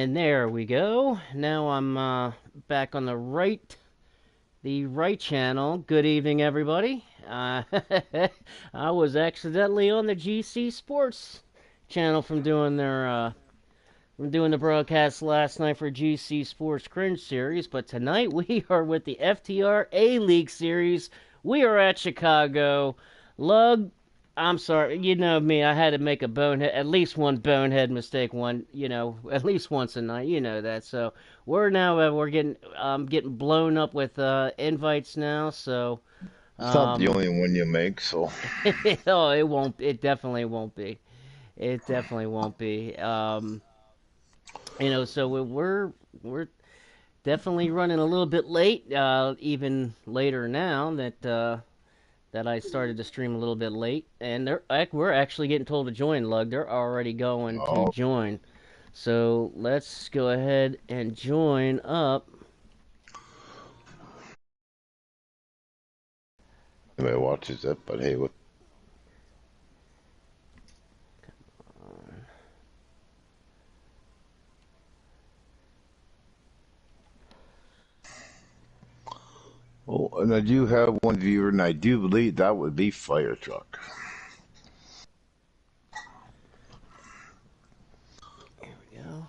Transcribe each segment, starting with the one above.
And there we go. Now I'm back on the right channel. Good evening, everybody. I was accidentally on the GC Sports channel from doing the broadcast last night for GC Sports Cringe Series, but tonight we are with the FTR A-League Series. We are at Chicago. Lug, I'm sorry, you know me, I had to make at least one bonehead mistake at least once a night, you know that. So we're getting blown up with invites now, so it's not the only one you make, so oh, it definitely won't be. It definitely won't be. So we're definitely running a little bit late, even later now that I started to stream a little bit late, and we're actually getting told to join, Lug. They're already going to join. So let's go ahead and join up. Nobody watches it, but hey, what? Oh, and I do have one viewer, and I do believe that would be Fire Truck. Here we go.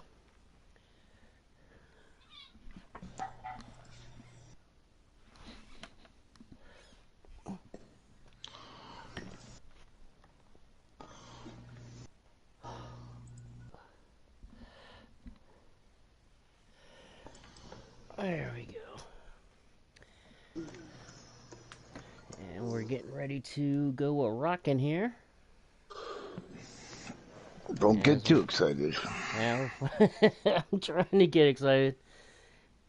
There we go. And we're getting ready to go a-rockin' here. Don't get too excited. Yeah, I'm trying to get excited.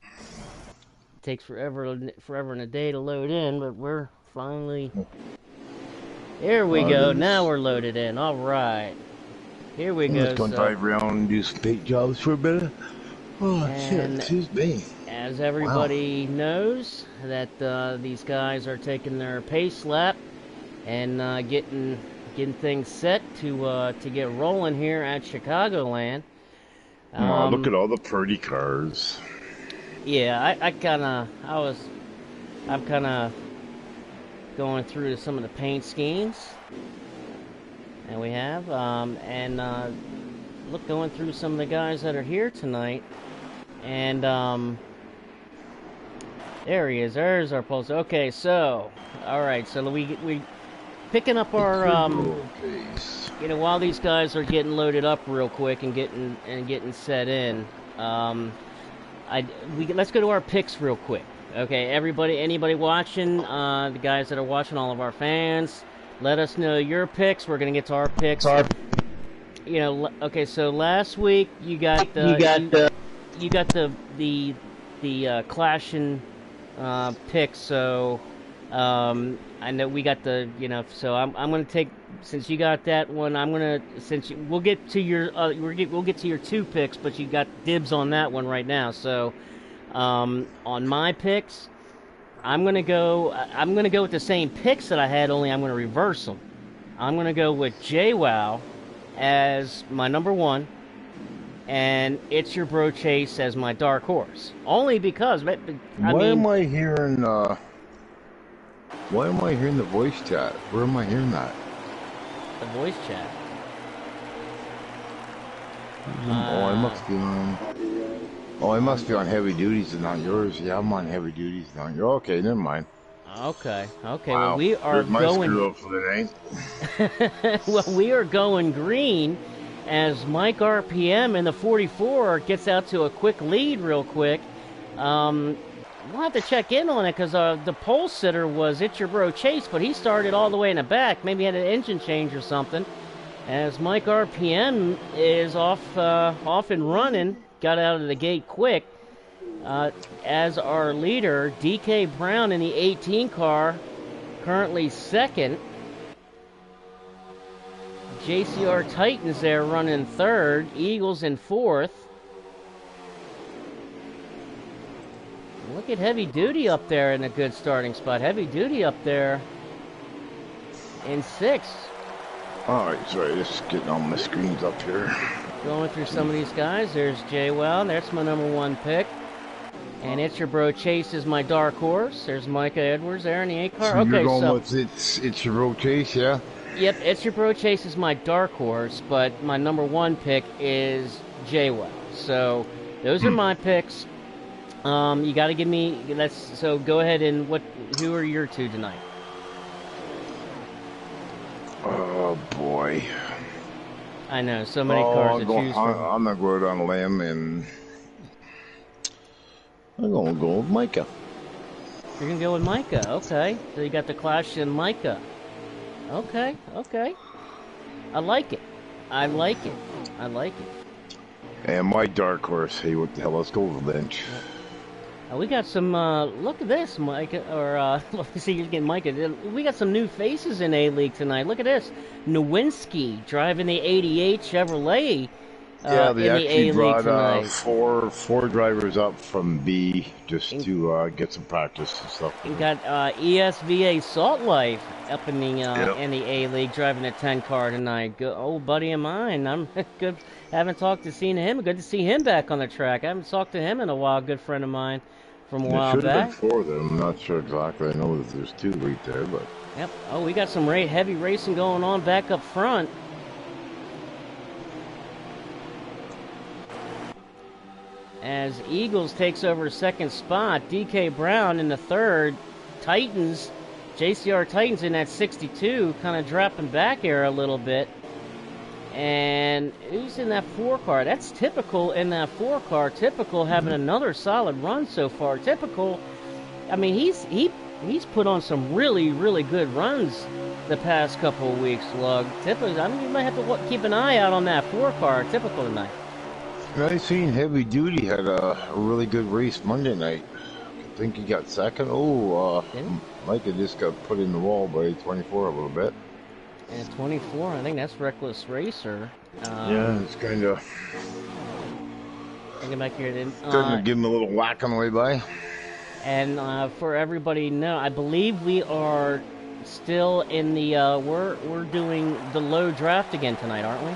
It takes forever and a day to load in, but we're finally... Here we go. Now we're loaded in. All right. Here we go. Let's go drive around and do some paint jobs for a bit. Oh, shit. Excuse me. As everybody knows, that these guys are taking their pace lap and getting things set to get rolling here at Chicagoland. Look at all the pretty cars. Yeah, I'm kind of going through some of the paint schemes, and we have going through some of the guys that are here tonight, and there he is. There's our poster. Okay, so all right, so we picking up our while these guys are getting loaded up real quick and getting set in. Let's go to our picks real quick. Okay, anybody watching, the guys that are watching, all of our fans, let us know your picks. We're gonna get to our picks. Okay, so last week you got the clashing picks. So I know we got so I'm gonna take, since you got that one, we'll get to your we'll get to your two picks, but you got dibs on that one right now. So on my picks, I'm gonna go with the same picks that I had, only I'm gonna reverse them. I'm gonna go with JWoww as my number one, and It's Your Bro Chase as my dark horse. Only because why am I hearing the voice chat? Where am I hearing that? The voice chat. I must be on heavy duties and not yours. Yeah, I'm on heavy duties, not yours. Okay, never mind. Okay. Wow. Well, we are screw up for the night. Well, we are going green as Mike RPM in the 44 gets out to a quick lead real quick. We'll have to check in on it because the pole sitter was It's Your Bro Chase, but he started all the way in the back. Maybe he had an engine change or something. As Mike RPM is off and running, got out of the gate quick. As our leader, DK Brown in the 18 car, currently second. JCR Titans there running third. Eagles in fourth. Look at Heavy Duty up there in a good starting spot. Heavy Duty up there in sixth. Alright, sorry, just getting all my screens up here. Going through some of these guys. There's Jay Well. That's my #1 pick. And It's Your Bro Chase is my dark horse. There's Micah Edwards there in the 8 car. So you're going with it's your Bro Chase, yeah? Yep, It's Your Bro Chase is my dark horse, but my #1 pick is Jay Well. So those are my picks. You got to give me. So go ahead and who are your two tonight? Oh boy. I know, so many cars to choose from. I'm gonna go out on a limb and I'm gonna go with Micah. You're gonna go with Micah, okay. So you got the Clash and Micah. Okay. I like it. And my dark horse, hey, what the hell, let's go with Lynch. We got some, look at this, Micah, let me see, you're getting Micah. We got some new faces in A-League tonight. Look at this. Nowinski driving the 88 Chevrolet yeah, they in the actually A-League brought tonight. four drivers up from B just to get some practice and stuff. We got ESVA Salt Life up in the A-League driving a 10 car tonight. Good old buddy of mine. I'm good. Haven't seen him. Good to see him back on the track. I haven't talked to him in a while. Good friend of mine from a while should back. have been 4 of them. I'm not sure exactly. I know that there's 2 right there, but Yep. Oh, we got some heavy racing going on back up front. As Eagles takes over second spot, DK Brown in the third. Titans, JCR Titans in that 62, kind of dropping back here a little bit. And who's in that 4 car? That's Typical in that 4 car. Typical having another solid run so far. Typical, I mean, he's put on some really, really good runs the past couple of weeks, Lug. Typical, I mean, you might have to keep an eye out on that 4 car. Typical tonight. I seen Heavy Duty had a really good race Monday night. I think he got second. Micah just got put in the wall by 24 a little bit. And 24, I think that's Reckless Racer. Yeah, it's kind of... Thinking back here, Starting to give him a little whack on the way by. And for everybody to know, I believe we are still in the... we're doing the low draft again tonight, aren't we?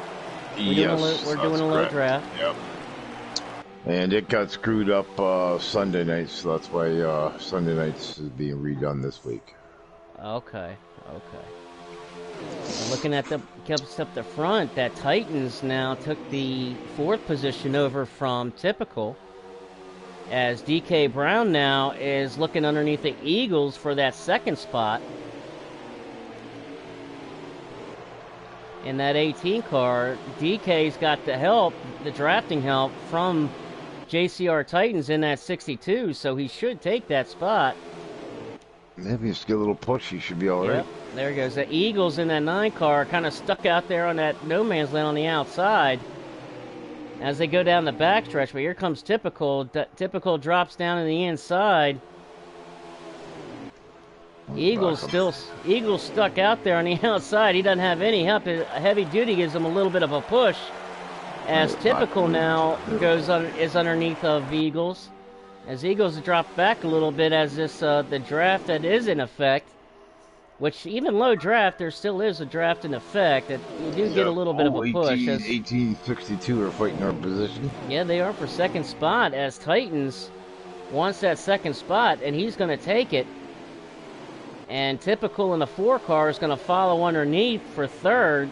We're doing a low draft. Yep. And it got screwed up Sunday night, so that's why Sunday nights is being redone this week. Okay. Looking at the front, that Titans now took the 4th position over from Typical. As DK Brown now is looking underneath the Eagles for that 2nd spot. In that 18 car, DK's got the drafting help from JCR Titans in that 62, so he should take that spot. Maybe just get a little push, he should be all right. There he goes. The Eagles in that 9 car kind of stuck out there on that no man's land on the outside as they go down the backstretch, but here comes Typical. Typical drops down in the inside. Eagles stuck out there on the outside. He doesn't have any help. Heavy Duty gives him a little bit of a push. As Typical now is underneath of Eagles. As Eagles drop back a little bit as the draft that is in effect. Which even low draft, there still is a draft in effect. That you do get a little bit of a push. 1862 are fighting our position. Yeah, they are for 2nd spot. As Titans wants that 2nd spot, and he's going to take it. And Typical in the 4 car is going to follow underneath for 3rd.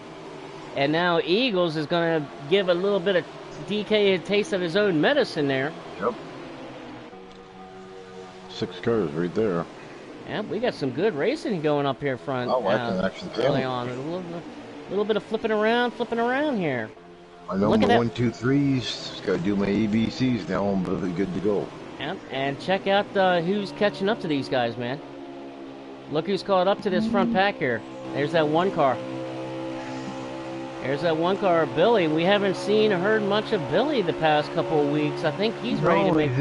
And now Eagles is going to give a little bit of DK a taste of his own medicine there. Yep. 6 cars right there. Yeah, we got some good racing going up here front. Oh, I can actually tell. Early on. A little bit of flipping around here. I know my 1, 2, 3s. Just got to do my ABCs now. I'm really good to go. Yep, and check out who's catching up to these guys, man. Look who's caught up to this front pack here. There's that 1 car. There's that 1 car, Billy. We haven't seen or heard much of Billy the past couple of weeks. I think he's ready to make...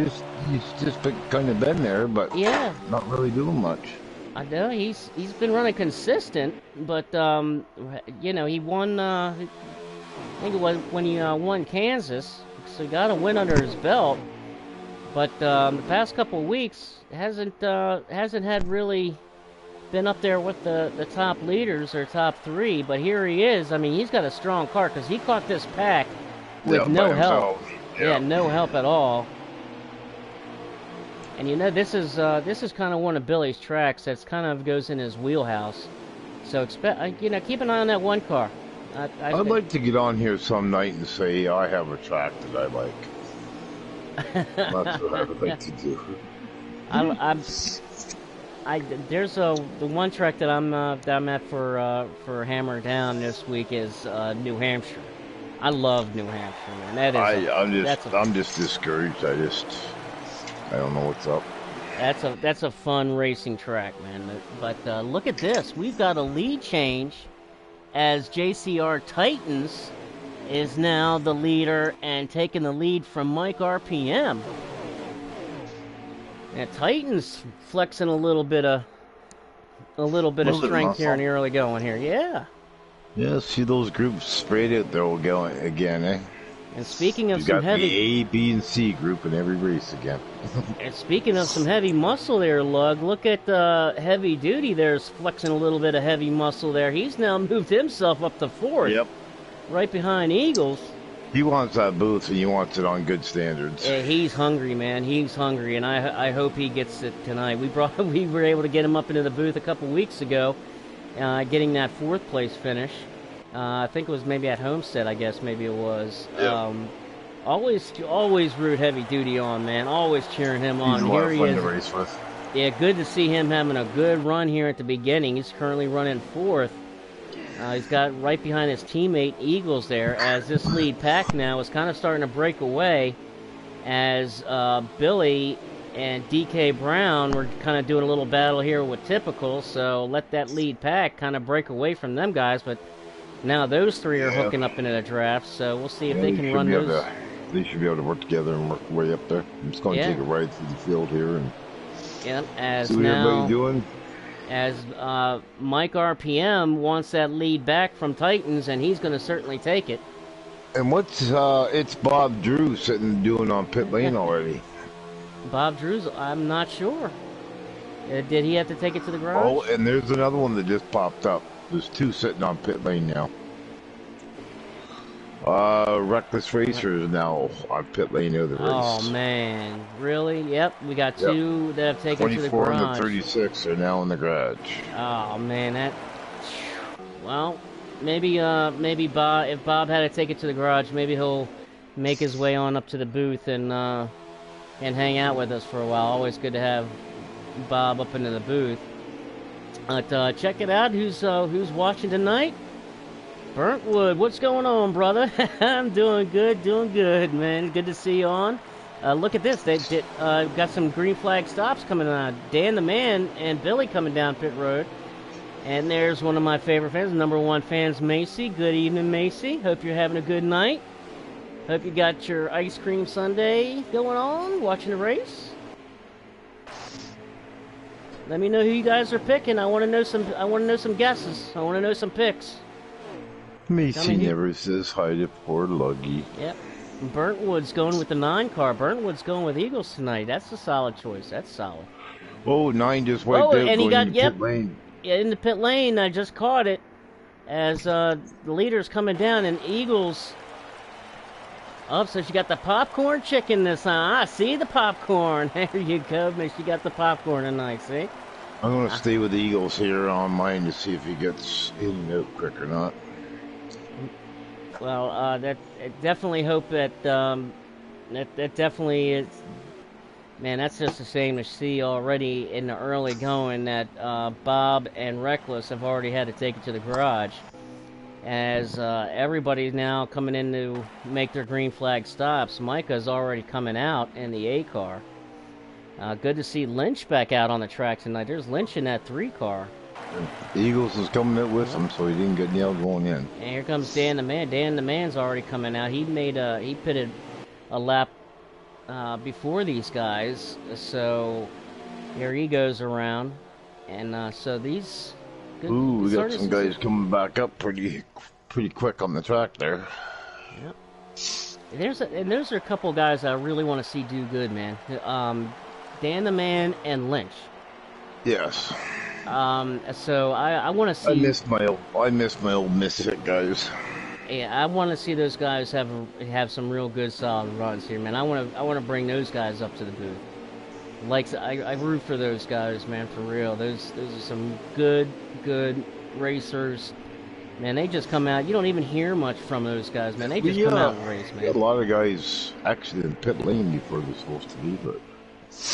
He's just kind of been there, but yeah, not really doing much. I know he's been running consistent, but he won. I think it was when he won Kansas, so he got a win under his belt. But the past couple of weeks hasn't had really been up there with the top leaders or top 3, but here he is. I mean, he's got a strong car because he caught this pack with no help. Yeah, no help at all. And you know, this is kind of one of Billy's tracks that's kind of goes in his wheelhouse. So expect, you know, keep an eye on that one car. I'd like to get on here some night and say I have a track that I like. That's what I would like to do. There's the one track that I'm at for Hammer Down this week is New Hampshire. I love New Hampshire, man. That is I'm just discouraged. I don't know what's up. That's a fun racing track, man. But look at this. We've got a lead change as JCR Titans is now the leader and taking the lead from Mike RPM. And Titans flexing a little bit of strength here in the early going here. Yeah. Yeah, see those groups sprayed out there going again, eh? And speaking of you some got heavy... the A, B, and C group in every race again. And speaking of some heavy muscle there, Lug, look at Heavy Duty there's flexing a little bit of heavy muscle there. He's now moved himself up to 4th. Yep. Right behind Eagles. He wants that booth, and he wants it on good standards. Yeah, he's hungry, man. He's hungry, and I hope he gets it tonight. We were able to get him up into the booth a couple weeks ago, getting that 4th place finish. I think it was maybe at Homestead, I guess maybe it was. Yeah. Always root Heavy Duty on, man. Always cheering him on. He's a lot of fun to race with. Yeah, good to see him having a good run here at the beginning. He's currently running 4th. He's got right behind his teammate Eagles there, as this lead pack now is kind of starting to break away, as Billy and DK Brown were kind of doing a little battle here with Typical, so let that lead pack kind of break away from them guys, but now those 3 are hooking up into the draft, so we'll see if they can run those. They should be able to work together and work way up there. I'm just going to take a ride through the field here and see what everybody's doing. As Mike RPM wants that lead back from Titans, and he's going to certainly take it. And what's it's Bob Drew sitting doing on pit lane already? Bob Drew's, I'm not sure. Did he have to take it to the garage? Oh, and there's another one that just popped up. There's 2 sitting on pit lane now. Reckless Racer is now on pit lane of the race. Oh, man. Really? Yep, we got 2 that have taken to the garage. 24 and the 36 are now in the garage. Oh, man, well, maybe Bob, if Bob had to take it to the garage, maybe he'll make his way on up to the booth and hang out with us for a while. Always good to have Bob up into the booth. But check it out. Who's watching tonight? Burntwood, what's going on, brother? I'm doing good, man. Good to see you on. Look at this. They got some green flag stops coming on. Dan the Man and Billy coming down pit road. And there's one of my favorite fans, #1 fans, Macy. Good evening, Macy. Hope you're having a good night. Hope you got your ice cream sundae going on, watching the race. Let me know who you guys are picking. I want to know some guesses. I want to know some picks. Macy never says hi to poor Luggy. Yep. Burntwood's going with the 9 car. Burntwood's going with Eagles tonight. That's a solid choice. That's solid. Oh, 9 just wiped out and he got pit lane. Yeah, in the pit lane. I just caught it as the leader's coming down, and Eagles. Oh, so she got the popcorn chicken this time. I see the popcorn. There you go, man. She got the popcorn tonight. See. I'm gonna stay with the Eagles here on mine to see if he gets in and out quick or not. Well, I definitely hope that that definitely is. Man, that's just a shame to see already in the early going that Bob and Reckless have already had to take it to the garage, as everybody's now coming in to make their green flag stops. Micah's already coming out in the A car. Good to see Lynch back out on the track tonight. There's Lynch in that 3 car. The Eagles is coming out with him, so he didn't get nailed going in. And here comes Dan the Man. Dan the Man's already coming out. He pitted a lap before these guys, so here he goes around, and so these. Good, ooh, we got some guys coming back up pretty quick on the track there. Yep. There's a couple guys I really want to see do good, man. Dan the Man and Lynch. Yes. So I want to see. I miss my old Misfit guys. Yeah, I want to see those guys have some real good solid runs here, man. I want to bring those guys up to the booth. Like I root for those guys, man, for real. Those are some good racers. Man, they just come out. You don't even hear much from those guys, man. They just come out and race, We had man. a lot of guys actually in pit lane before they're supposed to be, but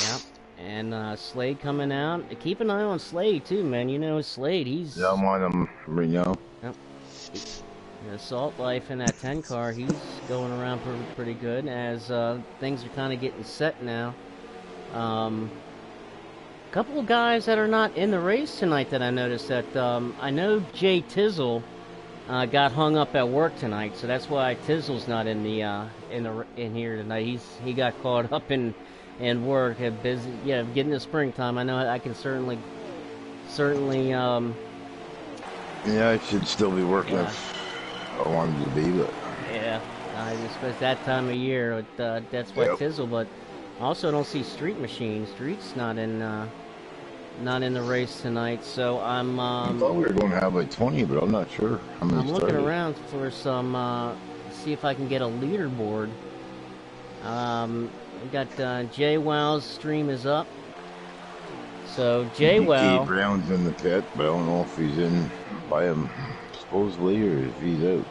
Yeah. And Slade coming out. Keep an eye on Slade too, man. You know Slade. yeah, I'm on them right now. Yep. Assault Life in that 10 car. He's going around pretty good as things are kind of getting set now. Couple of guys that are not in the race tonight that I noticed that I know Jay Tizzle got hung up at work tonight, so that's why Tizzle's not in here tonight. He got caught up in work, busy, getting to springtime. I know I can certainly Yeah, I should still be working yeah, if I wanted to be, but yeah. I suppose that time of year, that's why yep. Tizzle. But I also don't see Street Machine. Street's not in the race tonight, so I'm. I thought we were going to have like 20, but I'm not sure how many I'm looking around for some. See if I can get a leaderboard. We got Jay Wow's stream is up. So Jay Wow. Brown's in the pit, but I don't know if he's in by him supposedly or if he's out.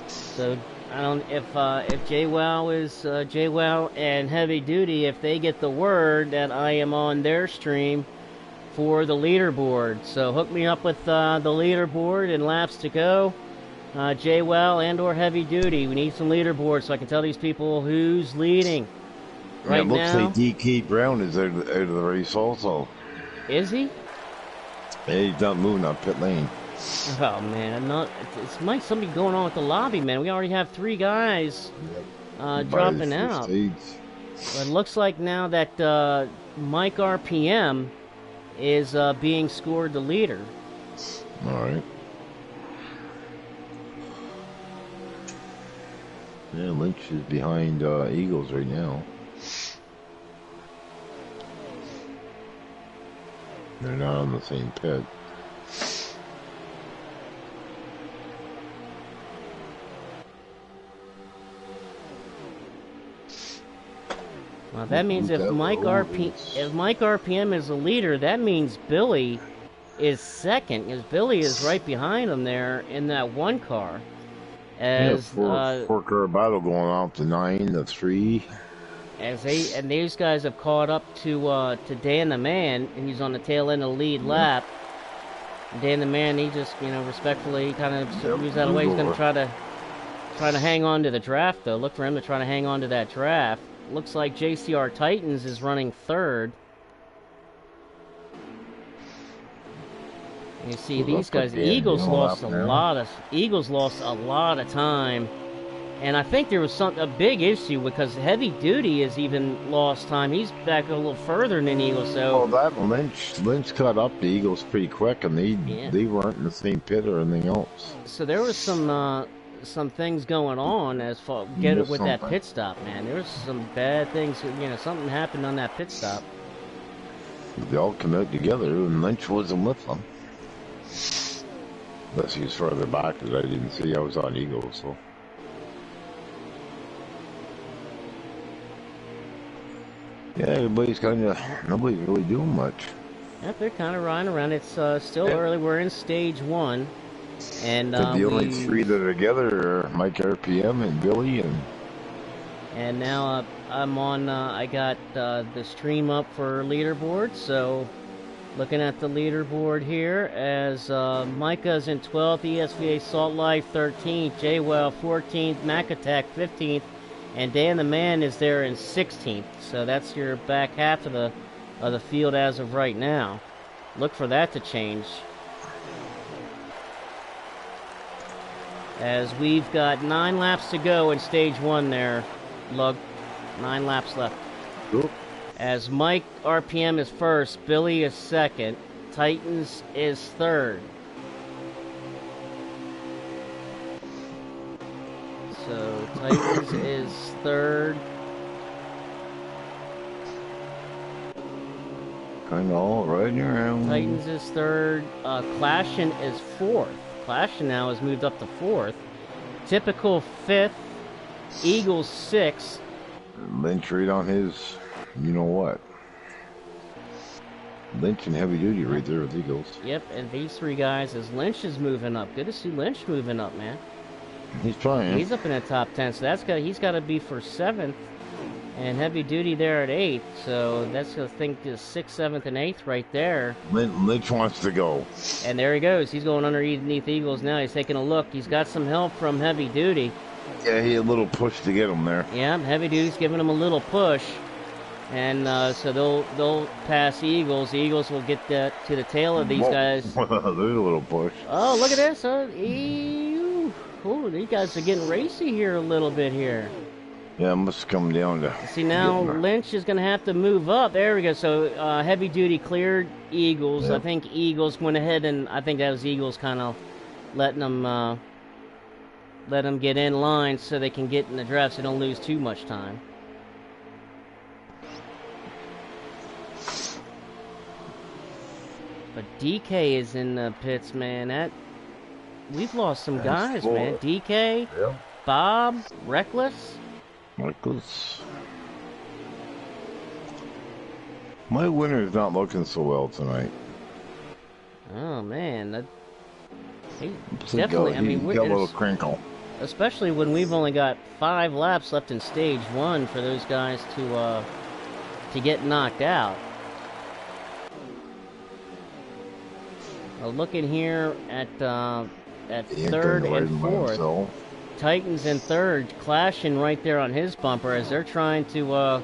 So I don't if Jay Wow is Jay Wow and Heavy Duty, if they get the word that I am on their stream for the leaderboard. So hook me up with the leaderboard and laps to go. Jay Wow and or Heavy Duty. We need some leaderboards so I can tell these people who's leading. Right it looks now, like DK Brown is out of the race also. Is he? Yeah, he's not moving on pit lane. Oh man, it's might something going on with the lobby, man. We already have 3 guys dropping out. But it looks like now that Mike RPM is being scored the leader. All right. Yeah, Lynch is behind Eagles right now. They're not on the same pit. Well, that means if Mike RPM is the leader, that means Billy is second, because Billy is right behind him there in that 1 car. As four car battle going on to 9 to 3. And these guys have caught up to Dan the Man, and he's on the tail end of the lead lap. And Dan the Man, he just respectfully kind of moves out of the way. He's going to try to hang on to the draft though. Look for him to try to hang on to that draft. Looks like JCR Titans is running 3rd. And you see these guys. Eagles lost a lot of time. And I think there was a big issue because Heavy Duty has even lost time. He's back a little further than Eagles. So that Lynch caught up the Eagles pretty quick, and they weren't in the same pit or anything else. So there was some things going on as far with that pit stop, man. There was some bad things. Something happened on that pit stop. They all come out together, and Lynch wasn't with them. Unless he was further back that I didn't see. I was on Eagles, so. Yeah, nobody's really doing much. Yep, they're kind of riding around. It's still early. We're in stage 1, and the only 3 that are together are Mike RPM and Billy, and now I'm on. I got the stream up for leaderboard. So, looking at the leaderboard here, as Micah's in 12th, ESVA Salt Life 13th, JWell 14th, Mac Attack 15th. And Dan the Man is there in 16th, so that's your back half of the field as of right now. Look for that to change, as we've got 9 laps to go in stage 1 there, Lug. 9 laps left. Cool. As Mike RPM is first, Billy is second, Titans is third. So Titans is third. Kind of all riding around. Titans is third. Clashin is fourth. Clashin now has moved up to fourth. Typical fifth. Eagles sixth. Lynch right on his, you know what? Lynch and Heavy Duty right there with Eagles. Yep, and these three guys as Lynch is moving up. Good to see Lynch moving up, man. He's trying. He's up in the top 10, so he's got to be for 7th. And Heavy Duty there at 8th, so that's, I think, the 6th, 7th, and 8th right there. Lynch wants to go. And there he goes. He's going underneath Eagles now. He's taking a look. He's got some help from Heavy Duty. Yeah, he had a little push to get him there. Yeah, Heavy Duty's giving him a little push. And so they'll pass Eagles. The Eagles will get to the tail of these guys. There's a little push. Oh, look at this. Oh, these guys are getting racy here a little bit here. Yeah, it must come down to... See, now Lynch is going to have to move up. There we go. So Heavy Duty cleared Eagles. Yep. I think Eagles went ahead, and I think that was Eagles kind of letting them get in line so they can get in the draft so they don't lose too much time. But DK is in the pits, man. We've lost some guys, man. DK, yep. Bob, Reckless. My winner's not looking so well tonight. Oh man, definitely. I mean, we got a little crinkle. Especially when we've only got 5 laps left in stage 1 for those guys to get knocked out. Looking here at 3rd and 4th. Titans in 3rd, clashing right there on his bumper as they're trying to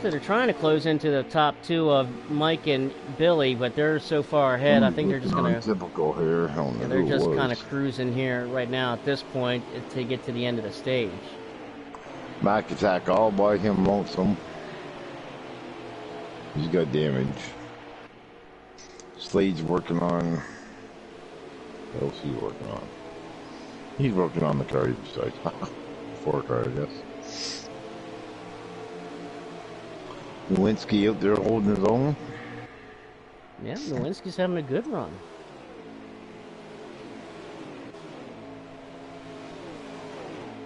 they're trying to close into the top 2 of Mike and Billy, but they're so far ahead. I think they're just gonna typical here. They're just kind of cruising here right now at this point to get to the end of the stage. Mac Attack all by him lonesome. He's got damage. Slade's working on... What else is he working on? He's working on the car besides. 4 car, I guess. Nowinski out there holding his own. Yeah, Nowinski's having a good run.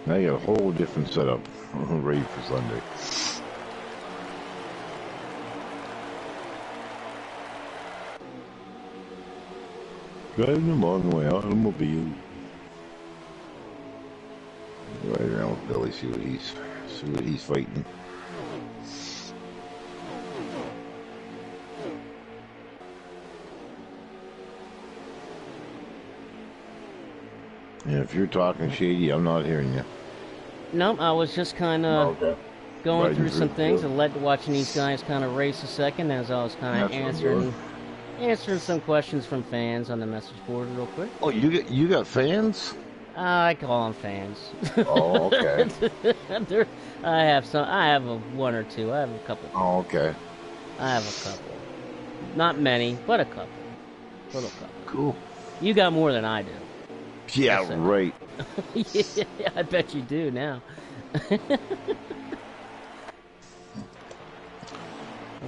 Now you got a whole different setup ready for Sunday. Driving along my automobile. Right around with Billy, see what he's fighting. Yeah, if you're talking shady, I'm not hearing you. No, I was just kind of going through some things and watching these guys kind of race a second as I was kind of answering some questions from fans on the message board real quick. Oh, you got fans? I call them fans. Oh, okay. I have one or two. I have a couple. Oh, okay. I have a couple. Not many, but a couple. Little couple. Cool. You got more than I do. Yeah, right. Yeah, I bet you do now.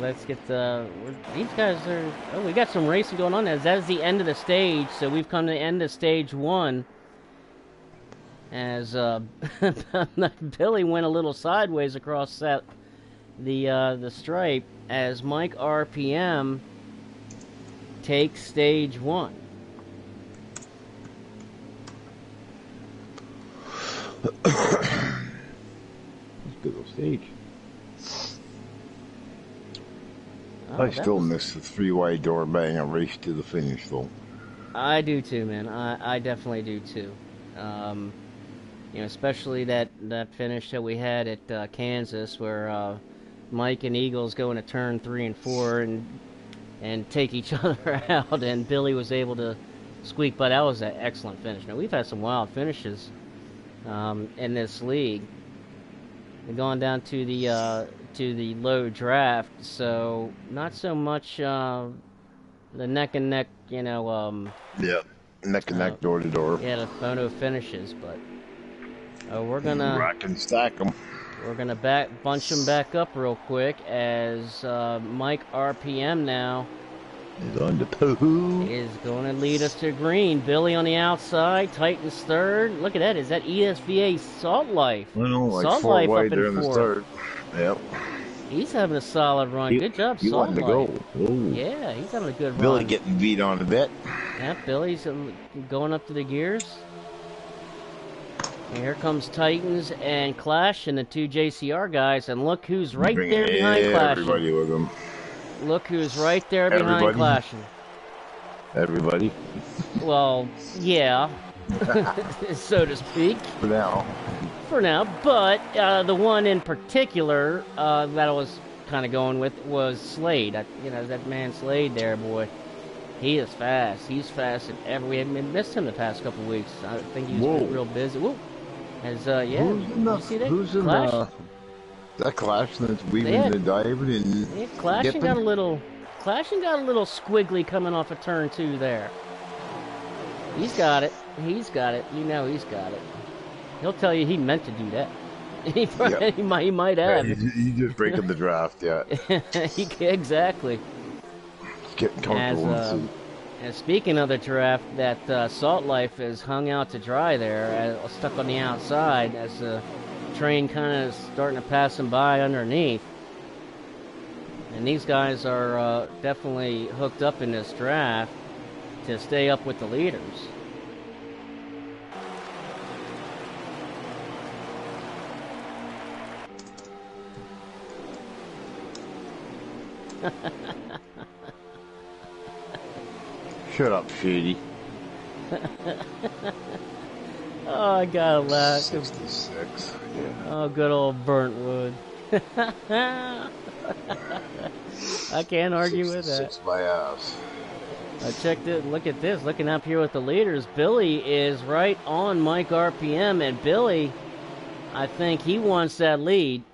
Let's get these guys are... Oh, we got some racing going on. That is the end of the stage, so we've come to the end of stage 1. As Billy went a little sideways across the stripe as Mike RPM takes stage 1. Good old stage. I still miss the 3-wide door bang a race to the finish, though. I do too, man. I definitely do too. You know, especially that finish that we had at Kansas, where Mike and Eagles go into turn 3 and 4 and take each other out, and Billy was able to squeak by. That was an excellent finish. Now we've had some wild finishes in this league. We've gone down to the low draft, so not so much the neck and neck, you know. Yeah, neck and neck, door to door. Yeah, the photo finishes, but we're gonna rack and stack them. We're going to bunch them back up real quick as Mike RPM now He's on the poo. is going to lead us to green. Billy on the outside, Titans third. Look at that. Is that ESVA Salt Life? I know, like Salt 4 Life wide up there in in the fourth. start. Yep. He's having a solid run. Good job, He Salt wanted Life. to go. Ooh. Yeah, he's having a good run. Billy getting beat on a bit. Yeah, Billy's going up to the gears. And here comes Titans and Clash and the two JCR guys, and look who's right there behind Clash. Everybody with him. Look who's right there behind Clashing. Everybody. Well, yeah, so to speak. For now. For now, but the one in particular that I was kind of going with was Slade. That man Slade there, boy. He is fast. He's fast. We haven't missed him the past couple of weeks. I think he was real busy. Whoa. Yeah. You see that? Who's in Clash? That Clash that's weaving the diving and yeah, Clashing got a little squiggly coming off of turn 2 there. He's got it. He's got it. You know he's got it. He'll tell you he meant to do that. He might have. Yeah, he's just breaking the draft, yeah. Exactly. Getting comfortable. And speaking of the draft, that Salt Life is hung out to dry there, stuck on the outside as the train kind of starting to pass them by underneath. And these guys are definitely hooked up in this draft to stay up with the leaders. Shut up, Shady. Oh, I gotta laugh. 66. Yeah. Oh, good old Burntwood. I can't argue with that. 66 my ass. I checked it. Look at this. Looking up here with the leaders, Billy is right on Mike RPM, and Billy, I think he wants that lead.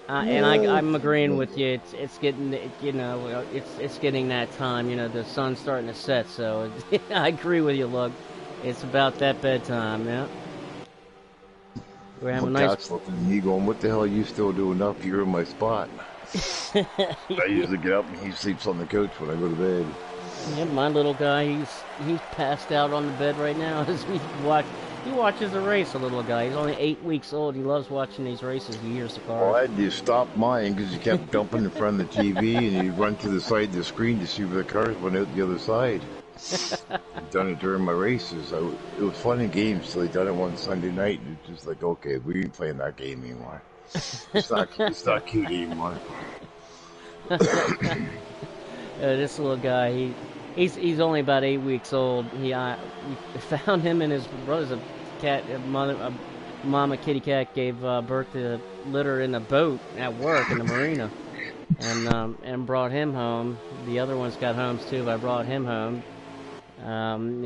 And I'm agreeing with you. It's getting, it's getting that time. The sun's starting to set. So I agree with you, Lug. It's about that bedtime. Yeah. We're having a nice. Cat's looking at me going, "What the hell are you still doing up? You're in my spot." I usually get up and he sleeps on the couch when I go to bed. Yeah, my little guy, he's passed out on the bed right now as we watch. He watches the race, a little guy. He's only 8 weeks old. He loves watching these races. He hears the cars. Well, I had to stop mine because he kept dumping in front of the TV and he'd run to the side of the screen to see where the cars went out the other side. I've done it during my races. It was fun in games till they done it one Sunday night. And it's just like, okay, we ain't playing that game anymore. It's not cute anymore. This little guy, he's only about 8 weeks old. We found him and his brother's mama kitty cat gave birth to litter in a boat at work in the marina, and brought him home. The other ones got homes too, but I brought him home.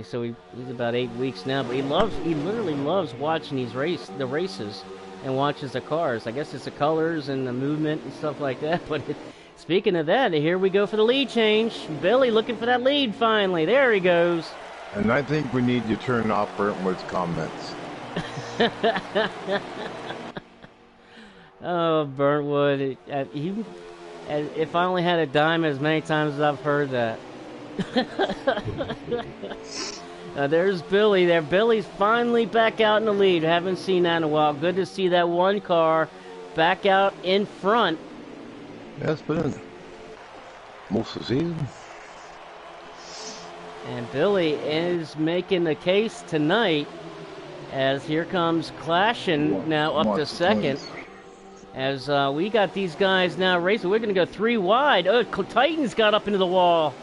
So he's about 8 weeks now, but he literally loves watching the races and watches the cars. I guess it's the colors and the movement and stuff like that. But speaking of that, here we go for the lead change. Billy looking for that lead finally. There he goes. And I think we need to turn off Burntwood's comments. Oh, Burntwood. If I only had a dime, as many times as I've heard that. There's Billy there. Billy's finally back out in the lead. Haven't seen that in a while. Good to see that one car back out in front. Yeah, it's been most of the season. And Billy is making the case tonight as here comes Clashing now up to second. As we got these guys now racing. We're going to go 3 wide. Oh, Titans got up into the wall.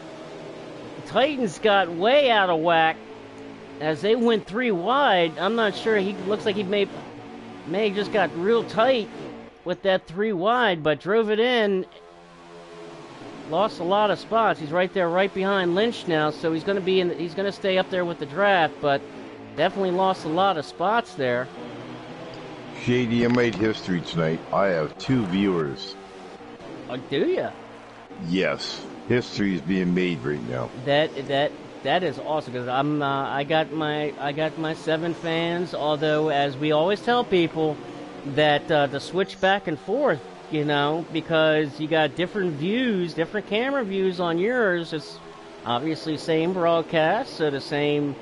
Titans got way out of whack as they went 3 wide. I'm not sure. He looks like he may just got real tight with that 3 wide, but drove it in. Lost a lot of spots. He's right there, right behind Lynch now, so he's going to be in. He's going to stay up there with the draft, but definitely lost a lot of spots there. Shady, I made history tonight. I have 2 viewers. Oh, do ya? Yes, history is being made right now. That that is awesome because I got my 7 fans. Although, as we always tell people, that to switch back and forth, because you got different views, different camera views on yours. It's obviously same broadcast, so the same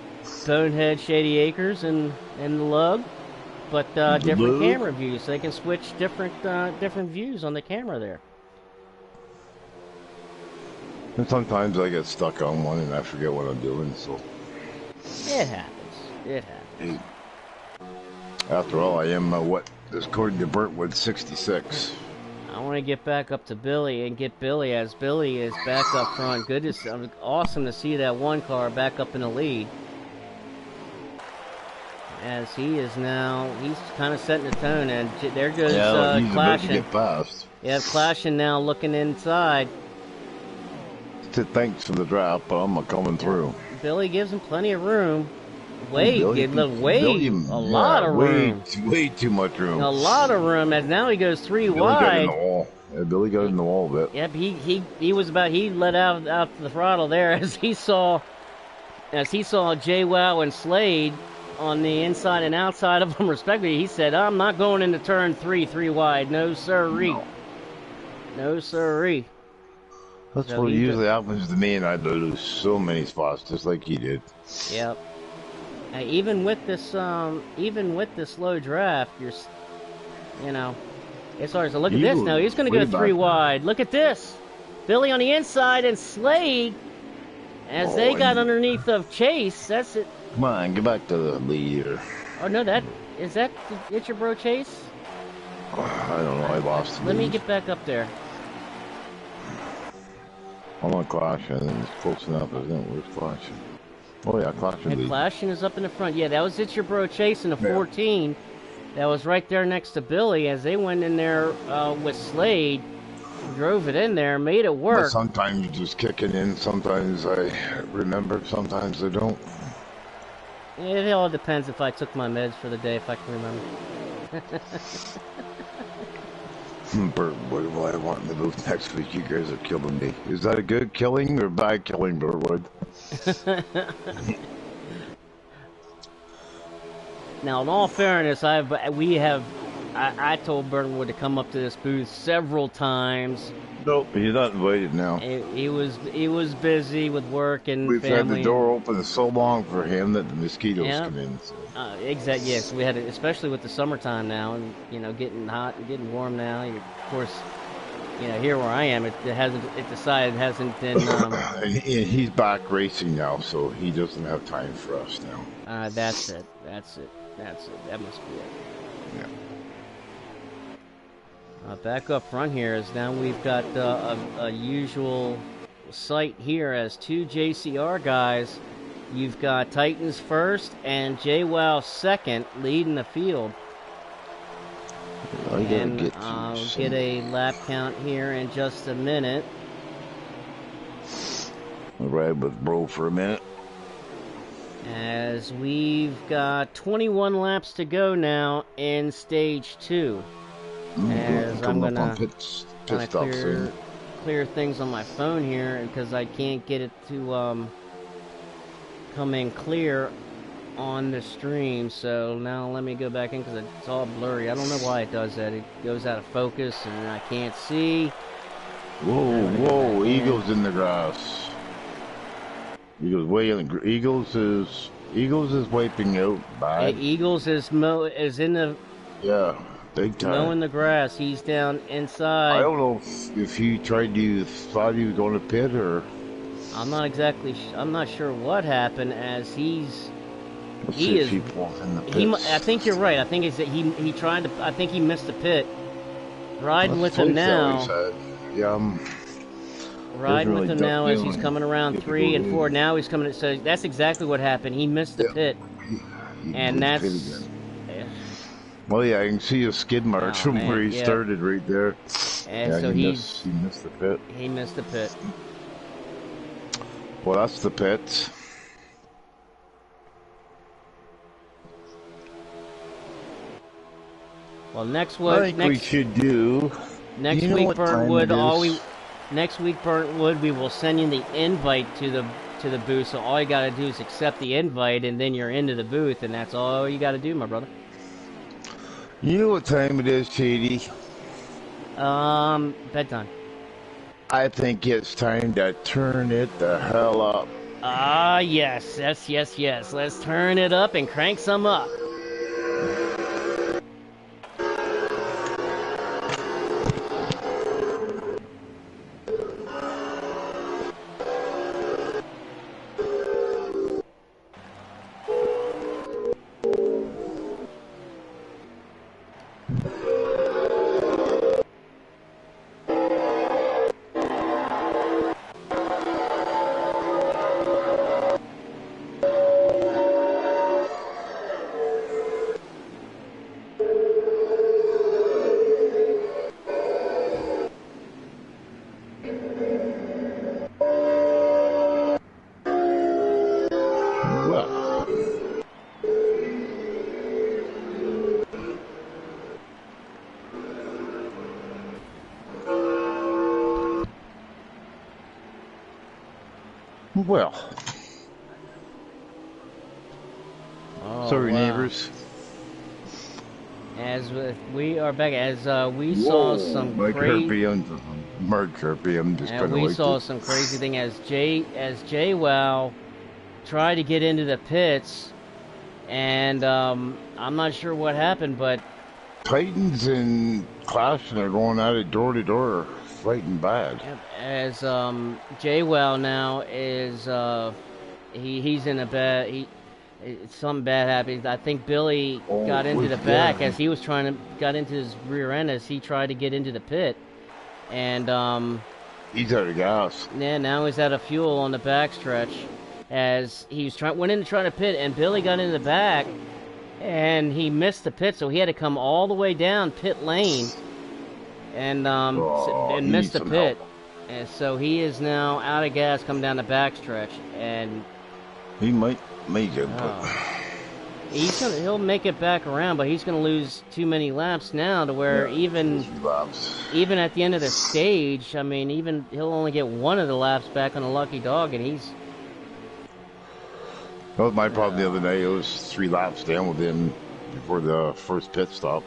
Bonehead, Shady Acres, and the Lug, but different camera views. So they can switch different views on the camera there. And sometimes I get stuck on one and I forget what I'm doing, so. It happens. It happens. After all, I am, according to Burntwood, 66. I want to get back up to Billy and get Billy, as Billy is back up front. Awesome to see that one car back up in the lead. As he's kind of setting the tone, and there goes Clashing. Get past. Yeah, Clashing now looking inside. Thanks for the drop, but I'm coming through. Billy gives him plenty of room. Way a lot of room. Way too much room. A lot of room, as now he goes 3 Billy wide. Got in the wall. Yeah, Billy got in the wall a bit. Yep, he let out the throttle there as he saw JWoww and Slade on the inside and outside of him respectively. He said, "I'm not going into turn 3 wide. No sirree. No sirree." That's what usually happens to me, and I lose so many spots, just like he did. Yep. Even with this slow draft, it's hard. So look at this now. He's going to go 3 wide. Look at this. Billy on the inside and Slade, as they got underneath of Chase. That's it. Come on, get back to the leader. Oh no, is that it's your bro Chase? I don't know. I lost the lead. Let me get back up there. I'm on Clashing. I think it's close enough, isn't it? Where's Clashing? Oh yeah, Clashing. And Clashing is up in the front. Yeah, that was It's Your Bro Chase in the 14. That was right there next to Billy as they went in there with Slade, drove it in there, made it work. But sometimes just kicking in. Sometimes I remember. Sometimes I don't. It all depends if I took my meds for the day, if I can remember. Birdwood, what I want to move next week. You guys are killing me. Is that a good killing or bad killing, Birdwood? Now, in all fairness, I told Birdwood to come up to this booth several times. Nope, he's not invited now. He was busy with work and We've family. had the door open so long for him that the mosquitoes come in. So. Exactly. Yes, we had it, especially with the summertime now, and getting hot and getting warm now. Of course, here where I am, it hasn't been. And he's back racing now, so he doesn't have time for us now. That's it. That must be it. Yeah. Back up front here is now we've got a usual sight here as 2 JCR guys. You've got Titans first and JWoww second leading the field. I'll get a lap count here in just a minute. I'll ride with Bro for a minute. As we've got 21 laps to go now in stage 2. As I'm gonna clear things on my phone here because I can't get it to come in clear on the stream. So now let me go back in because it's all blurry. I don't know why it does that. It goes out of focus and I can't see. Whoa! Eagles in the grass. Eagles way in the Eagles is wiping out. Bad. Hey, Eagles is in the big time. mowing the grass. He's down inside. I don't know if he thought he was going to pit or. I'm not sure what happened as he is. I think you're right. I think it's that he tried to. I think he missed the pit. Riding with him now. Riding with him now as he's coming around 3 and 4. Now he's coming. So that's exactly what happened. He missed the pit, and that's. Well, yeah, I can see a skid marks from where he started right there. And so he missed the pit. He missed the pit. Well, that's the pit. Well, next we should do. Next week, Burntwood. Next week, Burntwood. We will send you the invite to to the booth. So all you got to do is accept the invite, and then you're into the booth, and that's all you got to do, my brother. You know what time it is, Shady? Bedtime. I think it's time to turn it the hell up. Ah, yes. Let's turn it up and crank some up. Well. Oh, sorry, wow. neighbors. As we are back, as we saw some crazy. Mark Kirby, I'm just kind of we saw some crazy thing as Jay Wow tried to get into the pits, and I'm not sure what happened, but Titans and Clashing are going at it door to door, fighting bad. As Jay Wow now is he's in a bad something bad happened. I think Billy got into the back as he was got into his rear end as he tried to get into the pit, and he's out of gas. Yeah, now he's out of fuel on the backstretch as he was went in to try to pit, and Billy got into the back, and he missed the pit, so he had to come all the way down pit lane, and missed the pit, and so he is now out of gas coming down the backstretch, and he might make it, but he'll make it back around, but he's gonna lose too many laps now to where even at the end of the stage, I mean, he'll only get one of the laps back on a lucky dog, and he's. That was my problem the other night. It was 3 laps down with him before the first pit stop.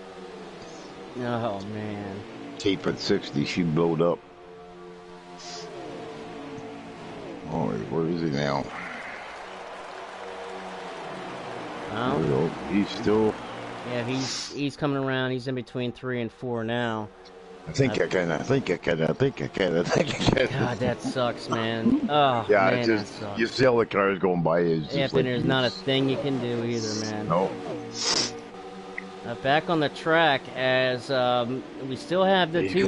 Oh man! Tape at 60, she blowed up. Oh, where is he now? Well, he's still. Yeah, he's coming around. He's in between 3 and 4 now. I think I can. God, that sucks, man. Oh, yeah, man, just, that sucks. You see all the cars going by. It's just and there's not a thing you can do either, man. No. Back on the track as we still have the two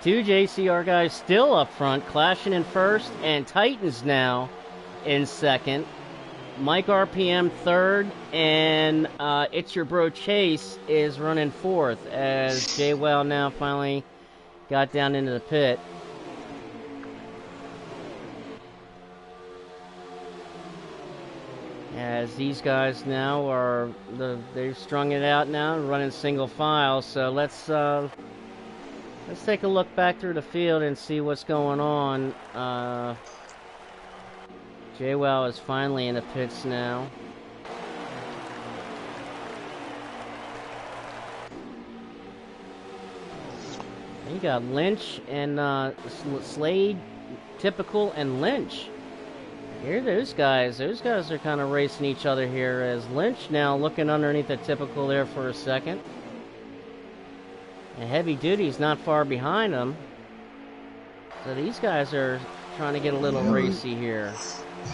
JCR guys still up front, Clashing in first, and Titans now in second. Mike RPM third, and It's Your Bro Chase is running fourth as Jay Well now finally got down into the pit. As these guys now they've strung it out now, running single file. So let's take a look back through the field and see what's going on. JWoww is finally in the pits now. You got Lynch and Slade, Typical, and Lynch. Here, those guys are kind of racing each other here as Lynch now looking underneath the Typical there for a second. And Heavy Duty's not far behind them. So these guys are trying to get a little racy here.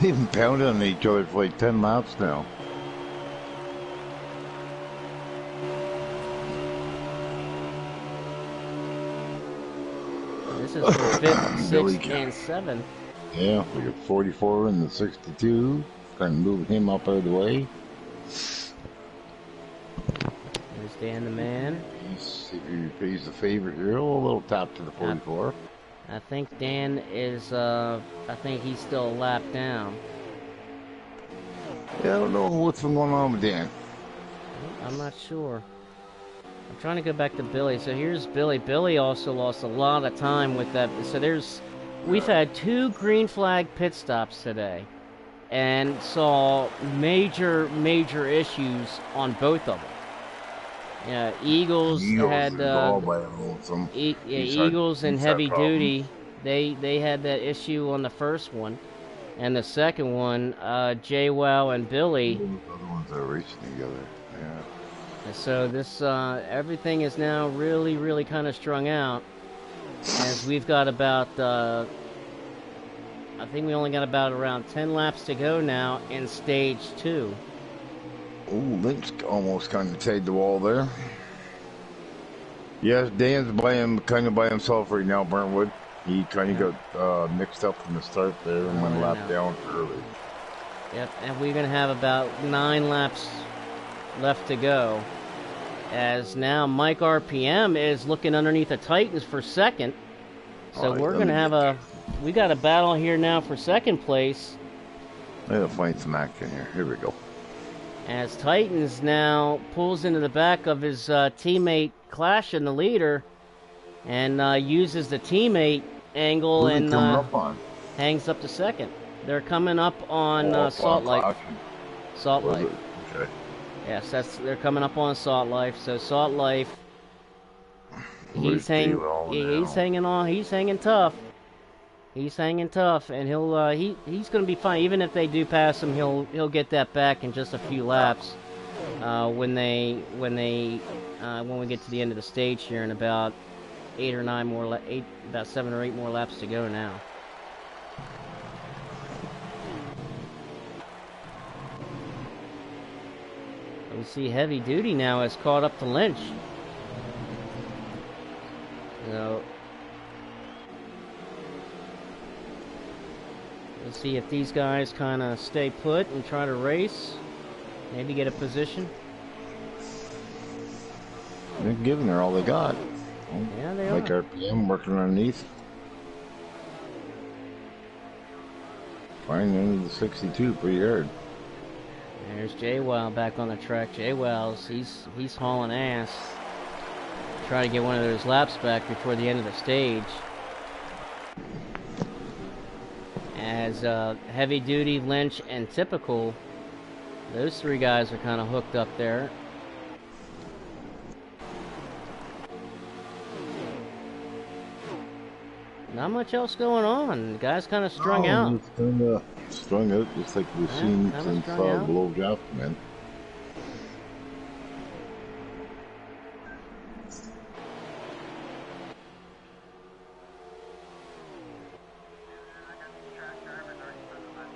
They've been pounding on each other for like 10 laps now. This is for 5th, 6th, and 7th. Yeah, we got 44 and the 62. Kind of moving him up out of the way. There's Dan the man. He's the favorite here. A little tap to the 44. I think Dan is, I think he's still a lap down. Yeah, I don't know what's been going on with Dan. I'm not sure. I'm trying to go back to Billy. So here's Billy. Billy also lost a lot of time with that. So there's we've had 2 green flag pit stops today, and saw major issues on both of them. Yeah, Eagles Eagles had is all by lonesome. Eagles and He's had heavy problems. duty. They had that issue on the first one, and the second one, JWoww and Billy. Those other ones that are racing together. Yeah. And so this everything is now really kind of strung out, as we've got about I think we only got about around 10 laps to go now in stage 2. Oh, Lynch almost kind of tagged the wall there. Yes, Dan's kind of by himself right now, Brentwood. He kind of got mixed up from the start there and went lap down early. Yep, and we're going to have about 9 laps left to go. As now Mike RPM is looking underneath the Titans for second. So we're going to have we got a battle here now for second place. I gotta find some action here. Here we go. As Titans now pulls into the back of his teammate Clash in the leader, and uses the teammate angle and hangs up to second. They're coming up on Salt Life. Salt Life. Okay. Yes, they're coming up on Salt Life. So Salt Life, he's hanging on. He's hanging tough. He's hanging tough, and he's going to be fine. Even if they do pass him, he'll get that back in just a few laps. When we get to the end of the stage here in about 7 or 8 more laps to go now. We see Heavy Duty now has caught up to Lynch. So we'll see if these guys kind of stay put and try to race. Maybe get a position. They're giving her all they got. Yeah, they like are. RPM working underneath. Flying into the 62 pretty hard. There's JWoww back on the track. JWoww's he's hauling ass. Try to get one of those laps back before the end of the stage. As Heavy Duty, Lynch, and Typical, those 3 guys are kind of hooked up there. Not much else going on. The guy's kind of strung out. It's kind of strung out, just like we've seen since Below Draft, man.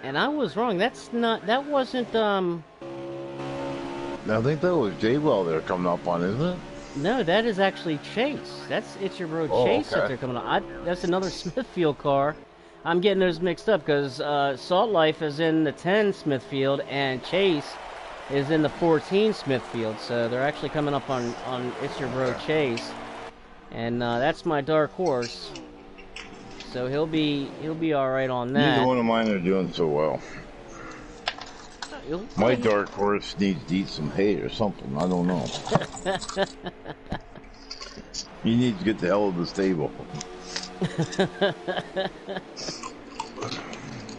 And I was wrong. That wasn't I think that was JWoww they're coming up on, isn't it? No, that is actually Chase. It's your bro Chase that they're coming on. That's another Smithfield car. I'm getting those mixed up because Salt Life is in the 10 Smithfield and Chase is in the 14 Smithfield. So they're actually coming up on It's Your Bro Chase, and that's my dark horse. So he'll be all right on that. Neither one of mine are doing so well. My dark horse needs to eat some hay or something. I don't know. He needs to get the hell out of the stable.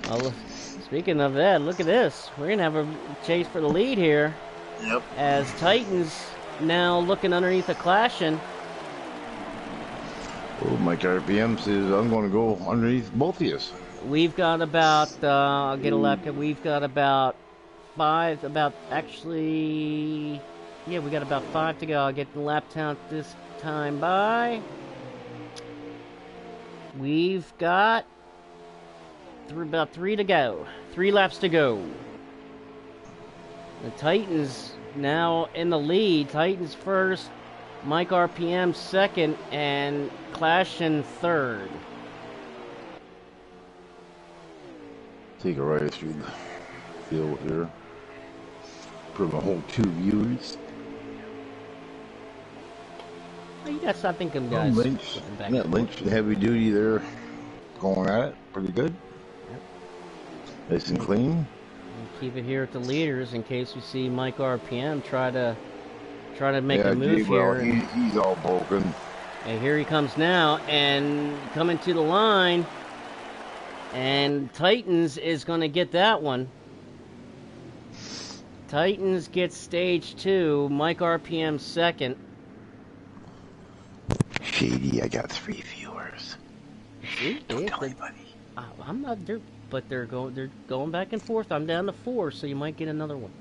Well, speaking of that, look at this. We're going to have a chase for the lead here. Yep. As Titans now looking underneath the Clashing. Oh, Mike RPM says I'm going to go underneath both of you. We've got about, I'll get a lap. We've got about 5, we got about 5 to go. I'll get the lap count this time by. We've got about 3 to go. 3 laps to go. The Titans now in the lead. Titans first, Mike RPM second, and Clash in third. Take a ride through the field here. Put a whole 2 views. Oh, you got something, guys. Lynch and Heavy Duty there, going at it pretty good. Yep. Nice and clean. We'll keep it here at the leaders in case we see Mike RPM try to make a move here. He's all broken. And here he comes now, and coming to the line And Titans is going to get that one. Titans gets stage 2. Mike RPM second. Shady, I got 3 viewers. See, Don't tell anybody. I'm not there, but they're going back and forth. I'm down to 4, so you might get another one.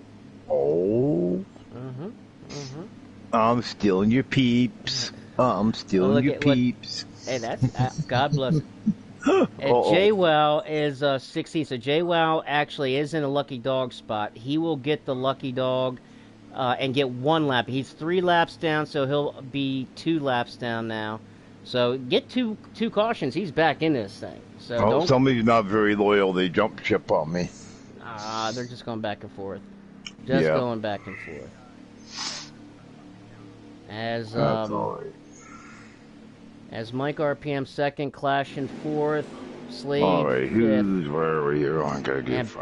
Oh. I'm stealing your peeps. I'm stealing your peeps. Hey, that's God bless. And JWoww is 16, so JWoww actually is in a lucky dog spot. He will get the lucky dog and get 1 lap. He's 3 laps down, so he'll be 2 laps down now. So get two cautions. He's back in this thing. So somebody's not very loyal. They jump ship on me. They're just going back and forth. Going back and forth. As That's all right. As Mike RPM second, Clash in 4th, Slade all right, 5th. Who's where are you? I gotta get and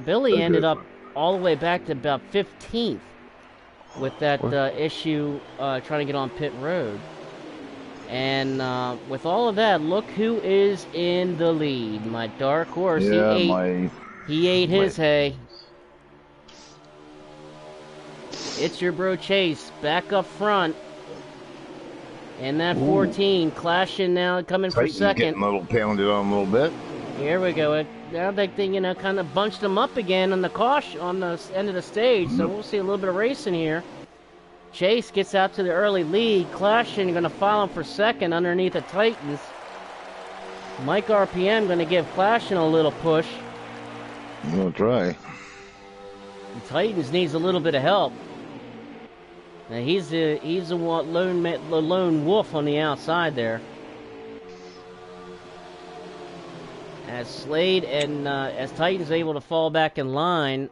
Billy, ended up all the way back to about 15th with that issue trying to get on pit road. And with all of that, look who is in the lead. My dark horse. Yeah, he ate his hay. It's your bro Chase back up front. And that 14 clashing now, coming for second. Getting a little pounded on a little bit. Here we go. Now they kind of bunched them up again on the caution on the end of the stage. So we'll see a little bit of racing here. Chase gets out to the early lead. Clashing going to follow him for second underneath the Titans. Mike RPM going to give Clashing a little push. I'm gonna try. The Titans needs a little bit of help. Now he's the lone wolf on the outside there. As Slade and as Titans able to fall back in line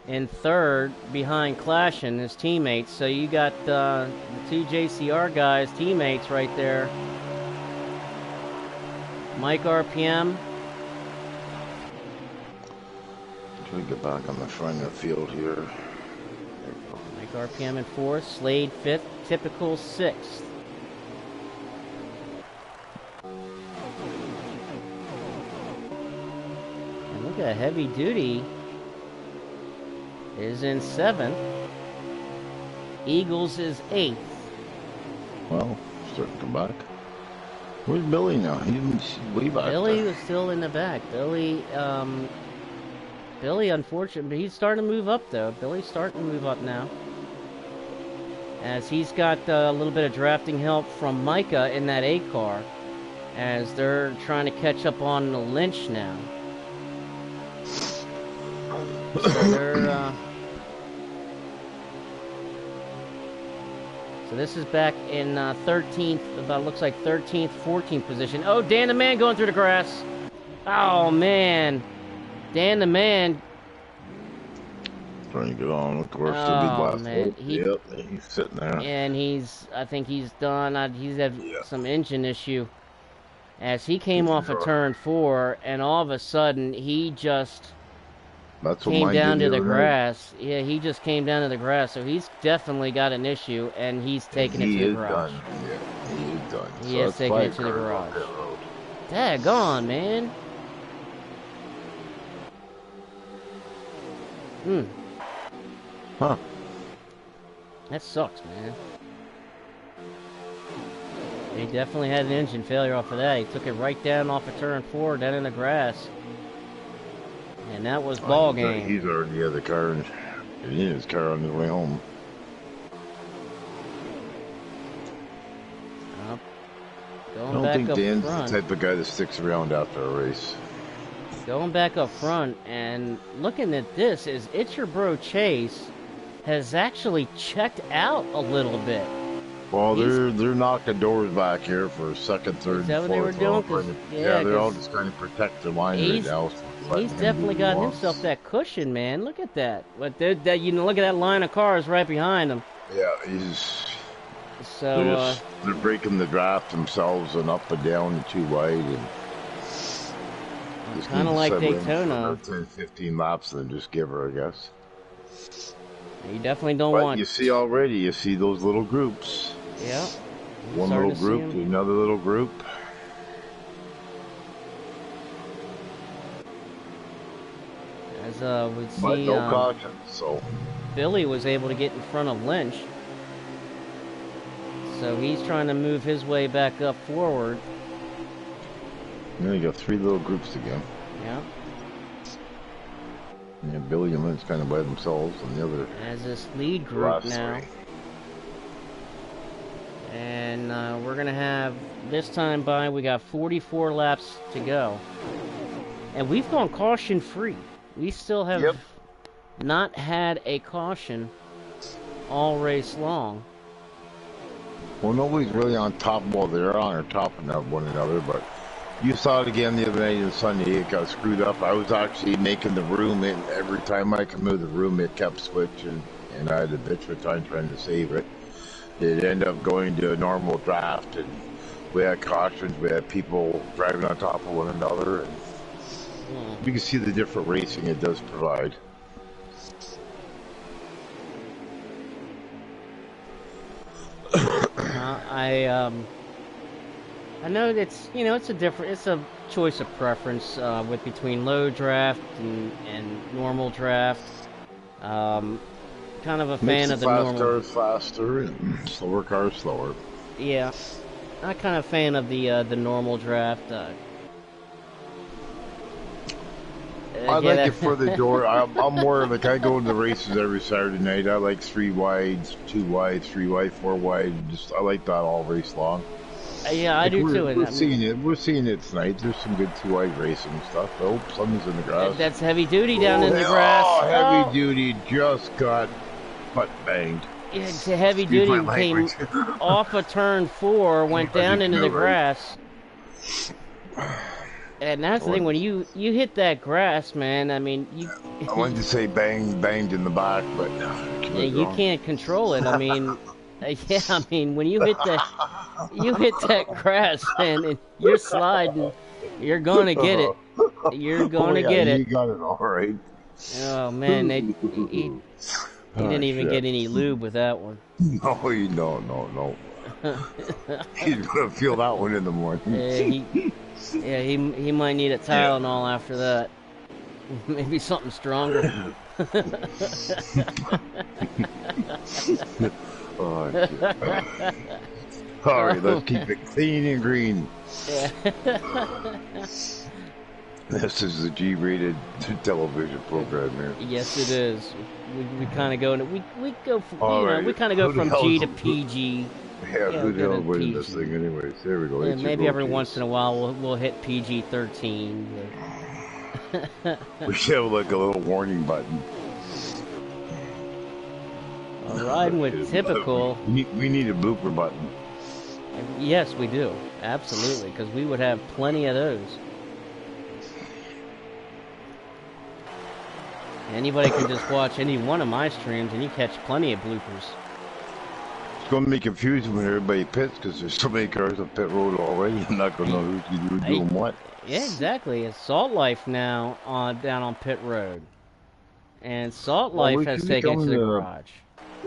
in 3rd behind Clash and his teammates. So you got the 2 JCR guys, teammates right there. Mike RPM. Try to get back on the front of the field here. Mike RPM in 4th, Slade 5th, Typical 6th. And look at Heavy Duty is in 7th. Eagles is 8th. Well, starting to come back. Where's Billy now? He didn't way back. Billy was still in the back. Billy, unfortunately, he's starting to move up though. Billy's starting to move up now. As he's got a little bit of drafting help from Micah in that 8 car. As they're trying to catch up on the Lynch now. So this is back in 13th, about looks like 13th, 14th position. Oh, Dan the Man going through the grass. Oh, man. Dan the Man. Trying to get on, of course, to be last. Man. Yep, he's sitting there. And I think he's done. He's had some engine issue. As he came off of turn 4, and all of a sudden, he just came down to the grass. Yeah, he just came down to the grass, so he's definitely got an issue, and he's taking it to the garage. Yeah, he is done. He is taking it to the garage. Daggone, man. Huh. That sucks, man. He definitely had an engine failure off of that. He took it right down off of turn 4, down in the grass. And that was ball game. He's already had the car in his car on his way home. I don't think Dan's the type of guy that sticks around after a race. Going back up front and looking at this is It's Your Bro Chase has actually checked out a little bit. Well, they're knocking doors back here for second, third, is that what fourth. They were doing? Yeah, they're all just trying to protect the line right now. He's definitely got himself that cushion, man. Look at that. But look at that line of cars right behind him. Yeah, So they're breaking the draft themselves and up and down and too wide and kind of like Daytona. 10, 15 laps and then just give her, I guess. You definitely don't want. You see those little groups. Yeah. One little group to another little group. As we but see, no caution. So Billy was able to get in front of Lynch. So he's trying to move his way back up forward. you got 3 little groups again. Yeah. Yeah, Billy and Lynch kind of by themselves, and the other. As this lead group now. 3. And we're going to have, this time by, we got 44 laps to go. And we've gone caution free. We still have not had a caution all race long. Well, nobody's really on top. Well, they're on top of one another, but you saw it again the other night and Sunday. It got screwed up. I was actually making the room, and every time I could move the room, it kept switching, and I had a bitch of time trying to save it. It ended up going to a normal draft, and we had cautions. We had people driving on top of one another, and you can see the different racing it does provide. I know it's, you know, it's a choice of preference with between low draft and normal draft. Kind of a fan of the normal. Fast cars faster and slower cars slower. Yeah, I'm kind of a fan of the normal draft. I like it for the door. I'm more like, I go into the races every Saturday night. I like 3 wides, 2 wides, 3 wide, 4 wide. I like that all race long. Yeah, I do too. We're seeing it tonight. There's some good 2 wide racing stuff. Oh, something's in the grass. That's heavy duty down in the grass. Oh, heavy duty just got butt banged. Yeah, it's a heavy duty came off of turn 4, went down into the grass. And that's the thing, when you hit that grass, man, I mean, I wanted to say banged in the back, but yeah, you can't control it. I mean, yeah, I mean, when you hit that grass, man, and you're sliding, you're gonna get it. You're gonna get it. You got it all right. Oh man, he didn't even get any lube with that one. No. He's gonna feel that one in the morning. Yeah, he might need a Tylenol after that. Maybe something stronger. Oh, all right, let's keep it clean and green. Yeah. This is the G-rated television program here. Yes, it is. We kind of go into we go from, right. we kind of go from G to PG. Yeah, who the hell is winning this thing anyways? There we go. Yeah, maybe every once in a while we'll hit PG-13. We should have like a little warning button. Riding with typical. We need a blooper button. Yes, we do. Absolutely, because we would have plenty of those. Anybody can just watch any one of my streams and you catch plenty of bloopers. It's going to be confusing when everybody pits because there's so many cars on pit road already. I'm not going to know who's doing what. Yeah, exactly. It's Salt Life now down on pit road. And Salt Life has taken it to the garage.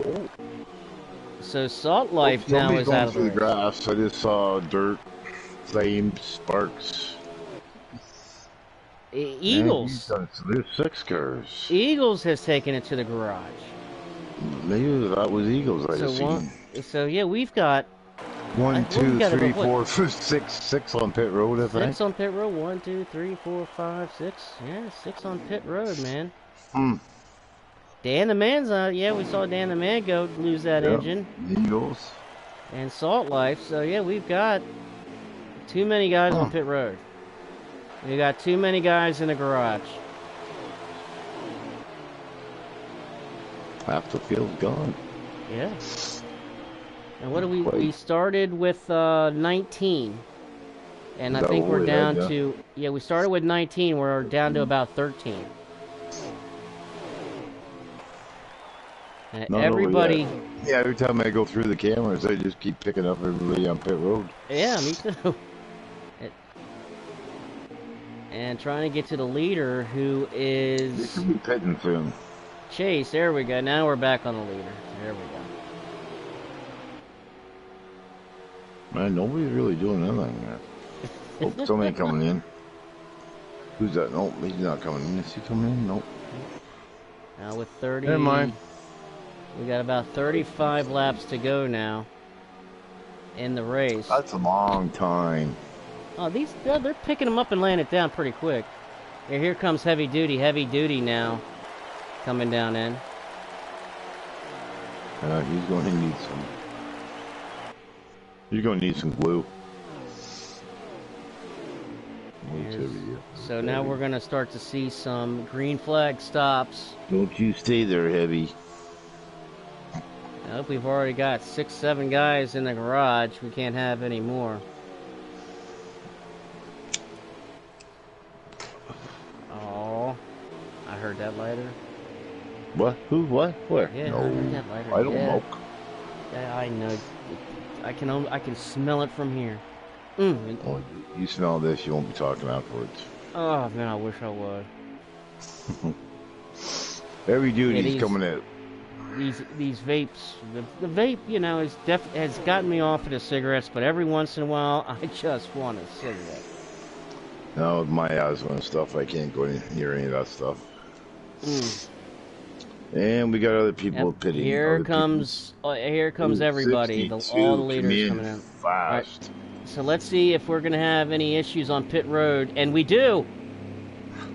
Oh. So Salt Life now is out of the grass. I just saw dirt, flames, sparks. Eagles. Man, there's 6 cars. Eagles has taken it to the garage. Maybe that was Eagles I just seen. So yeah, we've got 1, 2, 3, 4, 6 on pit road, I think. 6 on pit road. 1, 2, 3, 4, 5, 6. Yeah, 6 on pit road, man. Dan the Man's yeah, we saw Dan the Man lose that engine. Eagles. And Salt Life. So yeah, we've got too many guys on pit road. We got too many guys in the garage. Half the field's gone. Yeah. And what do we started with 19. And I think we're down to, yeah, we started with 19, we're down to about 13. And everybody... Yeah, every time I go through the cameras, I just keep picking up everybody on pit road. Yeah, me too. And trying to get to the leader, who is... They should be pitting soon. Chase, there we go. Now we're back on the leader. There we go. Man, nobody's really doing anything there. Oh, somebody coming in. Who's that? Nope, he's not coming in. Is he coming in? Nope. Now with 30, Never mind. we got about 35 laps to go now in the race. That's a long time. Oh, they're picking them up and laying it down pretty quick. Here comes heavy duty now, coming down in. He's going to need some. He's going to need some glue. So now we're going to start to see some green flag stops. Don't you stay there, Heavy. Nope, we've already got 6, 7 guys in the garage. We can't have any more. Oh, I heard that lighter. What? Who? What? Where? Yeah, no, I heard that lighter. I don't know. Yeah, I know. I can smell it from here. Oh, you smell this, you won't be talking afterwards. Oh man, I wish I would. Every duty's coming out. These vapes, the vape, you know, has gotten me off of the cigarettes, but every once in a while, I just want a cigarette. No, with my asthma and stuff, I can't go near any of that stuff. And we got other people pitting. Here comes everybody. All the leaders coming in fast. Right. So let's see if we're gonna have any issues on pit road, and we do.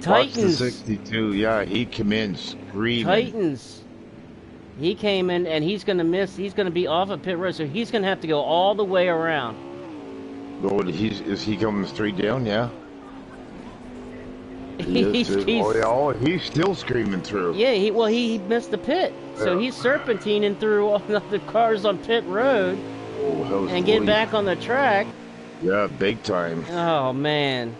Titans. Watch the 62. Yeah, he came in screaming. Titans. He came in and he's gonna miss. He's gonna be off of pit road, so he's gonna have to go all the way around. Oh, is he coming straight down? Yeah. He's still screaming through. Yeah, he missed the pit, so he's serpentining through all the cars on pit road and getting back on the track. Yeah, big time. Oh man.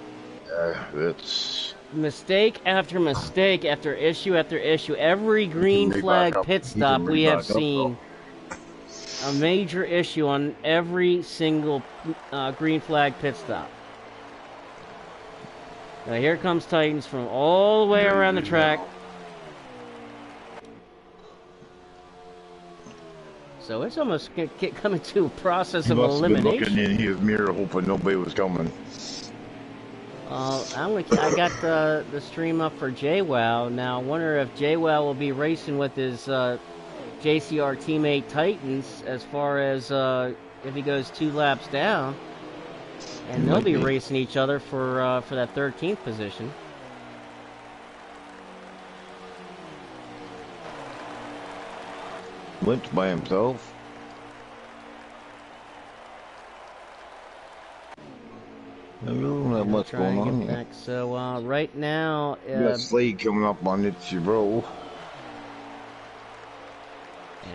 It's mistake after mistake after issue after issue. Every green flag pit stop we have seen a major issue on every single green flag pit stop. Now here comes Titans from all the way around the track. So it's almost coming to a process of elimination. He must have been looking in his mirror hoping nobody was coming. I got the stream up for JWoww. Now I wonder if JWoww will be racing with his JCR teammate Titans as far as if he goes 2 laps down. And they'll be racing each other for that 13th position. Lynch by himself. I don't have much going on here. So right now, you got Slade coming up on it, bro.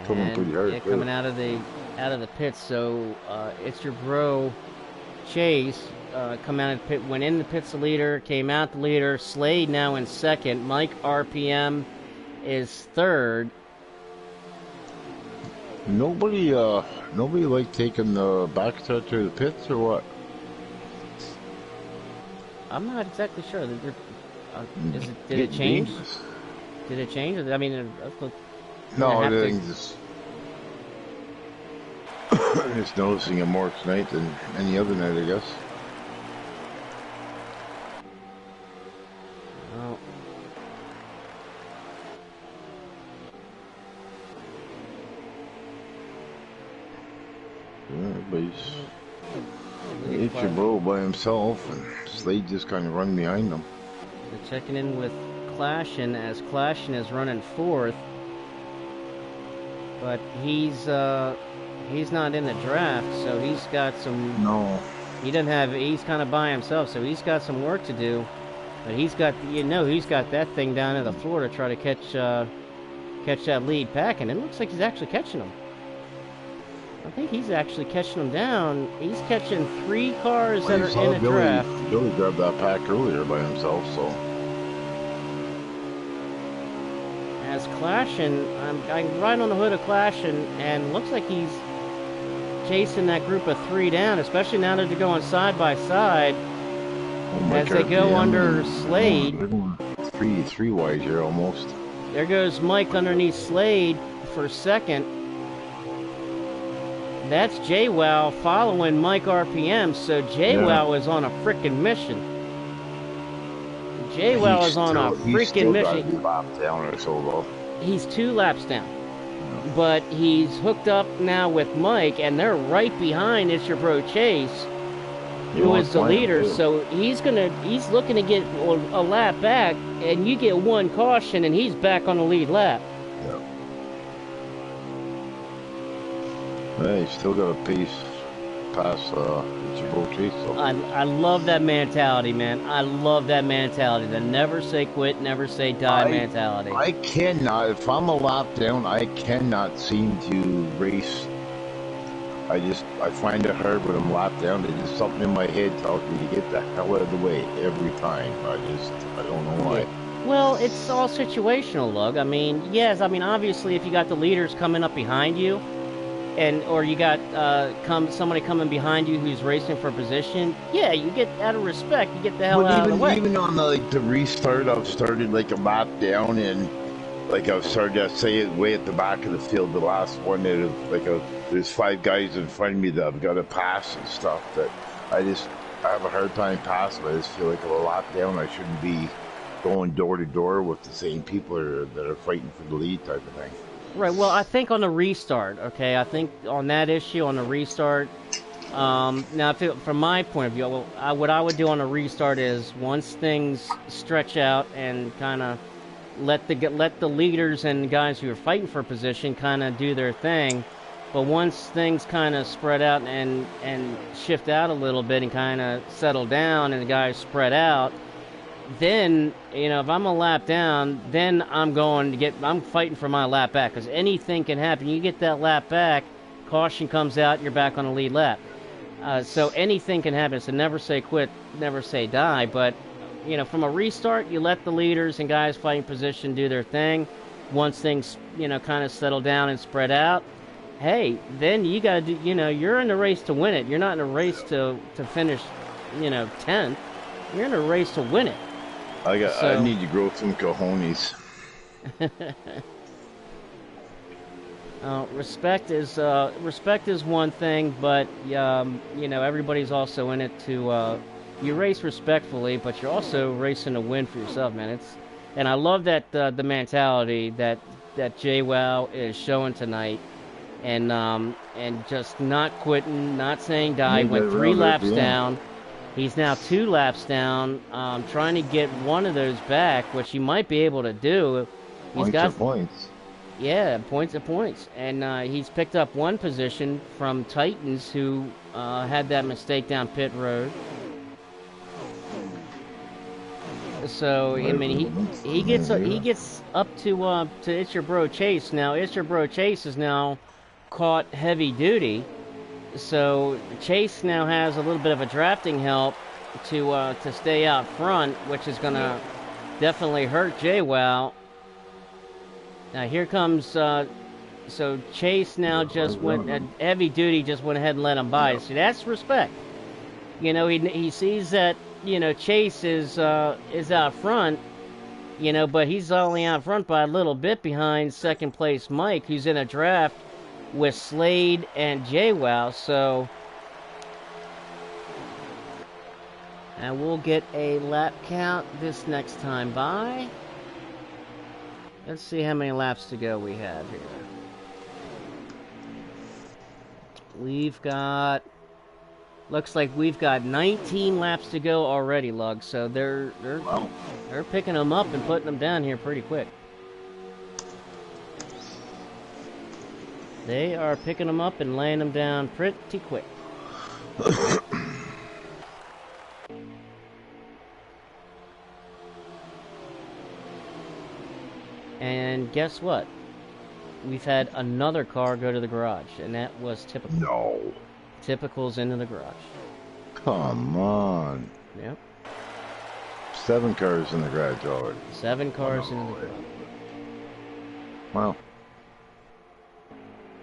Coming pretty hard. Coming out of the pits. So it's your bro Chase come out of the pit, went in the pits the leader, came out the leader. Slade now in second. Mike RPM is third. Nobody like taking the back start to the pits or what? I'm not exactly sure. Did it change? Did it change? I mean, no, everything's just noticing it more tonight than any other night, I guess. Oh. Everybody's it's your bro by himself, and Slade just kind of run behind them. They're checking in with Clashin as Clashin is running fourth, but he's not in the draft, so he's got some. No. He doesn't have. He's kind of by himself, so he's got some work to do. But he's got, he's got that thing down to the floor to try to catch that lead pack, and it looks like he's actually catching them. I think he's actually catching them down. He's catching 3 cars that are in a draft. Billy grabbed that pack earlier by himself, so. As Clashin, I'm right on the hood of Clashin, and looks like he's chasing that group of 3 down, especially now that they're going side by side. As they go under Slade. Three wide here almost. There goes Mike underneath Slade for second. That's JWoww following Mike RPM, so JWoww is on a frickin' mission. J-Well is on a He's freaking still got to mission. be lapped down or so low. He's 2 laps down. But he's hooked up now with Mike, and they're right behind It's Your Bro Chase, who is the leader. So he's looking to get a lap back, and you get 1 caution, and he's back on the lead lap. Yeah. Hey, he's still got a pace past It's Your Bro Chase. So. I love that mentality, man. I love that mentality. The never say quit, never say die mentality. I cannot, if I'm a lap down, I cannot seem to race. I find it hard when I'm lapped down. There's just something in my head tells me to get the hell out of the way every time. I don't know why. Well, it's all situational, Lug. I mean, yes, I mean, obviously, if you got the leaders coming up behind you, or you got somebody coming behind you who's racing for position, yeah, you get, out of respect, you get the hell out of the way. Even on the restart, I've started like a lap down, and like I've started to say it way at the back of the field. The last one, there's 5 guys in front of me that I've got to pass and stuff. That I have a hard time passing. I just feel like I'm a lap down. I shouldn't be going door to door with the same people that are fighting for the lead type of thing. Right, well, I think on the restart, okay, I think on that issue, on the restart, now from my point of view, what I would do on a restart is once things stretch out and kind of let the leaders and the guys who are fighting for position kind of do their thing, but once things kind of spread out and shift out a little bit and kind of settle down and the guys spread out, then, if I'm a lap down, then I'm fighting for my lap back, because anything can happen. You get that lap back, caution comes out, you're back on the lead lap. So anything can happen. So never say quit, never say die. But, from a restart, you let the leaders and guys fighting position do their thing. Once things, kind of settle down and spread out, hey, then you got to do, you're in the race to win it. You're not in a race to finish, 10th. You're in a race to win it. I need to grow some cojones. Respect is one thing, but everybody's also in it to you race respectfully, but you're also racing to win for yourself, man. And I love that the mentality that J-Wow is showing tonight, and just not quitting, not saying die. Went 3 laps down. He's now 2 laps down, trying to get one of those back, which he might be able to do. Points. Yeah, points. And he's picked up 1 position from Titans, who had that mistake down pit road. So, I mean, he gets up to It's Your Bro Chase. Now, It's Your Bro Chase is now caught heavy duty. So Chase now has a little bit of a drafting help to stay out front, which is going to definitely hurt J-Wow. Now here comes, so Chase now just went, heavy duty just went ahead and let him by. See, that's respect. He sees that, Chase is out front, but he's only out front by a little bit behind second place Mike, who's in a draft with Slade and J-Wow. So, and we'll get a lap count this next time by. Let's see how many laps to go we have here. Looks like we've got 19 laps to go already, Lug. So they're picking them up and putting them down here pretty quick. They are picking them up and laying them down pretty quick. And guess what? We've had another car go to the garage, and that was typical. No. Typical's into the garage. Come on. Yep. 7 cars in the garage already. 7 cars into the garage. Wow.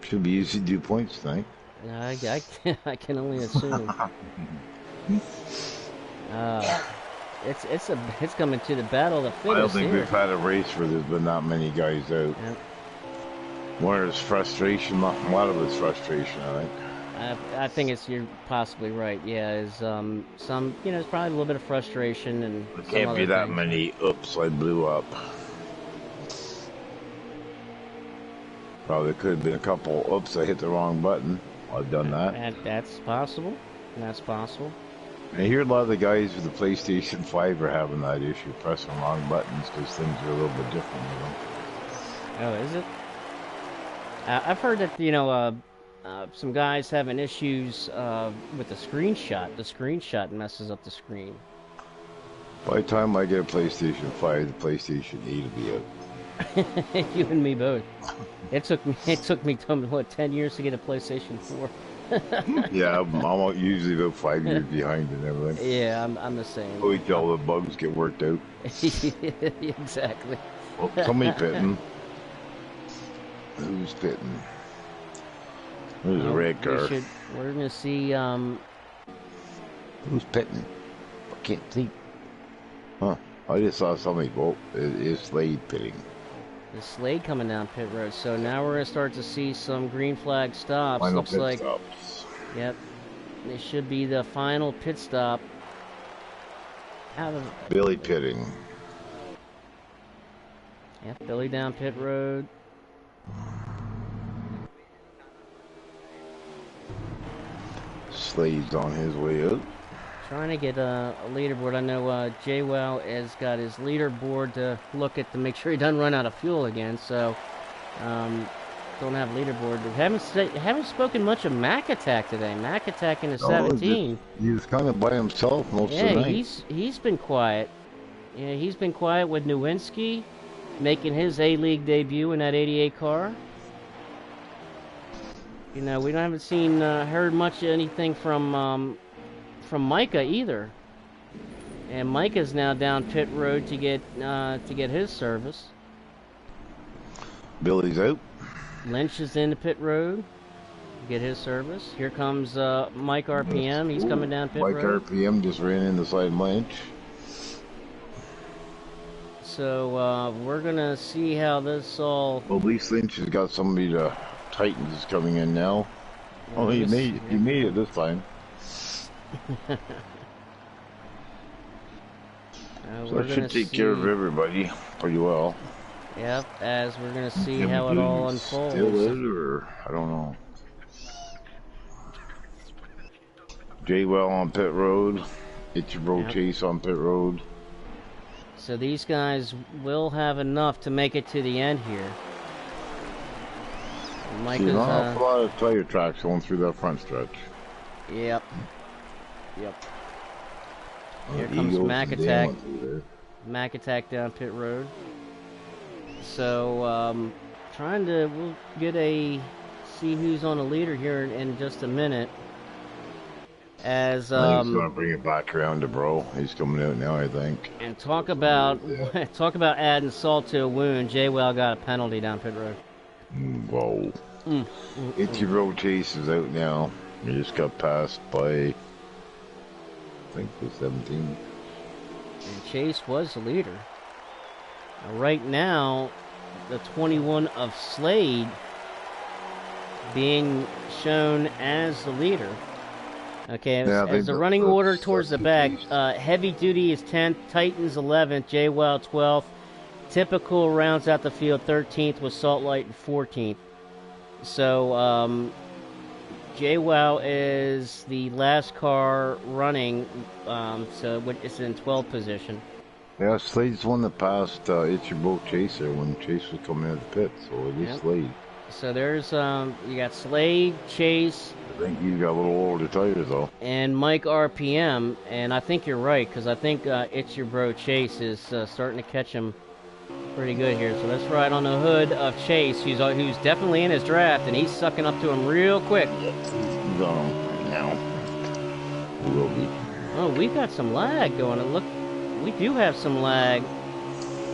Should be easy to do points tonight. I can only assume. It's coming to the battle of the fittest. I don't think here. we've had a race where there's been that many guys out. Yep. One is frustration, a lot of it's frustration, I think. I think you're possibly right. Yeah, is some it's probably a little bit of frustration and There some can't be other that things. many oops, I blew up. Probably could have been a couple oops, I hit the wrong button. I've done that. That's possible. That's possible. I hear a lot of the guys with the PlayStation 5 are having that issue, pressing wrong buttons because things are a little bit different with them. Oh, is it? I've heard that some guys having issues with the screenshot. The screenshot messes up the screen. By the time I get a PlayStation 5, the PlayStation 8 will be out. You and me both. It took me 10 years to get a PlayStation 4. Yeah, I'm usually about 5 years behind and everything. Yeah, I'm the same. Wait till all the bugs get worked out. Exactly. Oh, somebody pitting. Who's pitting? There's a red car. We're gonna see. Who's pitting? I can't see. Huh? I just saw somebody. Oh, it is Slade pitting. The Slade coming down pit road. So now we're gonna start to see some green flag stops. Final Looks pit like. stops. Yep. This should be the final pit stop. Out of Billy pitting. Yeah, Billy down pit road. Slade's on his way out. Trying to get a leaderboard. I know J-Wow has got his leaderboard to look at to make sure he doesn't run out of fuel again. So, don't have leaderboard. Haven't spoken much of Mac Attack today. Mac Attack in the 17. He was kind of by himself most of the night. Yeah, he's been quiet. Yeah, he's been quiet with Nowinski making his A-League debut in that 88 car. We haven't seen, heard much anything from Micah either. And Micah's now down pit road to get his service. Billy's out. Lynch is in the pit road to get his service. Here comes Mike RPM. He's coming down pit road. Mike RPM just ran in the side of Lynch. So we're gonna see how this all. Well, at least Lynch has got somebody to. Titans is coming in now. Yeah, oh, he made it this time. So that should take care of everybody pretty well. Yep, as we're gonna see how it all unfolds. Still is, or I don't know. J-Well on pit road. Itchy Chase on pit road. So these guys will have enough to make it to the end here. Mike is, a lot of tire tracks going through that front stretch. Yep. Here comes Mac Attack. Mac Attack down pit road. So, we'll see who's on the leader here in just a minute. As I think he's gonna bring it back around to Bro. He's coming out now, I think. And talk about adding salt to a wound. J-Well got a penalty down pit road. Whoa. Itchy Road Chase is out now. He just got passed by, I think, the 17. And Chase was the leader. Right now, the 21 of Slade being shown as the leader. Okay, as the running order towards the back, Heavy Duty is 10th, Titans 11th, J-Well 12th, Typical rounds out the field 13th with Salt Light 14th. So, J-Wow is the last car running, so it's in 12th position. Yeah, Slade's one that passed It's Your Boat Chaser when Chase was coming out of the pit, so it is Slade. So there's, you got Slade, Chase. I think he's got a little older tires, though. And Mike RPM, and I think you're right, because I think It's Your Bro Chase is starting to catch him pretty good here. So let's ride on the hood of Chase, who's definitely in his draft, and he's sucking up to him real quick. He's on him right now. He will be. Oh, we've got some lag going. And look, we do have some lag,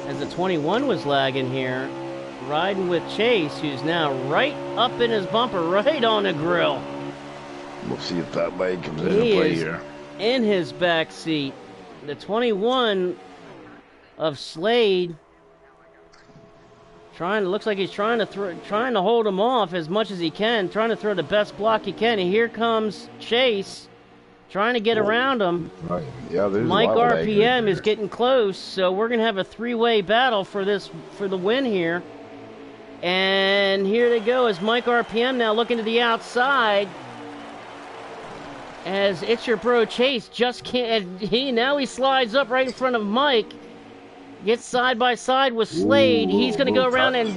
as the 21 was lagging here, riding with Chase, who's now right up in his bumper, right on the grill. We'll see if that lag comes into play here. In his back seat, the 21 of Slade Looks like he's trying to hold him off as much as he can, trying to throw the best block he can. And here comes Chase, trying to get around him. Right. Yeah, there's Mike a lot of RPM is getting close, so we're gonna have a three-way battle for the win here. And here they go as Mike RPM now looking to the outside. As It's Your Bro Chase just can't. He slides up right in front of Mike. Gets side by side with Slade. He's going to go around and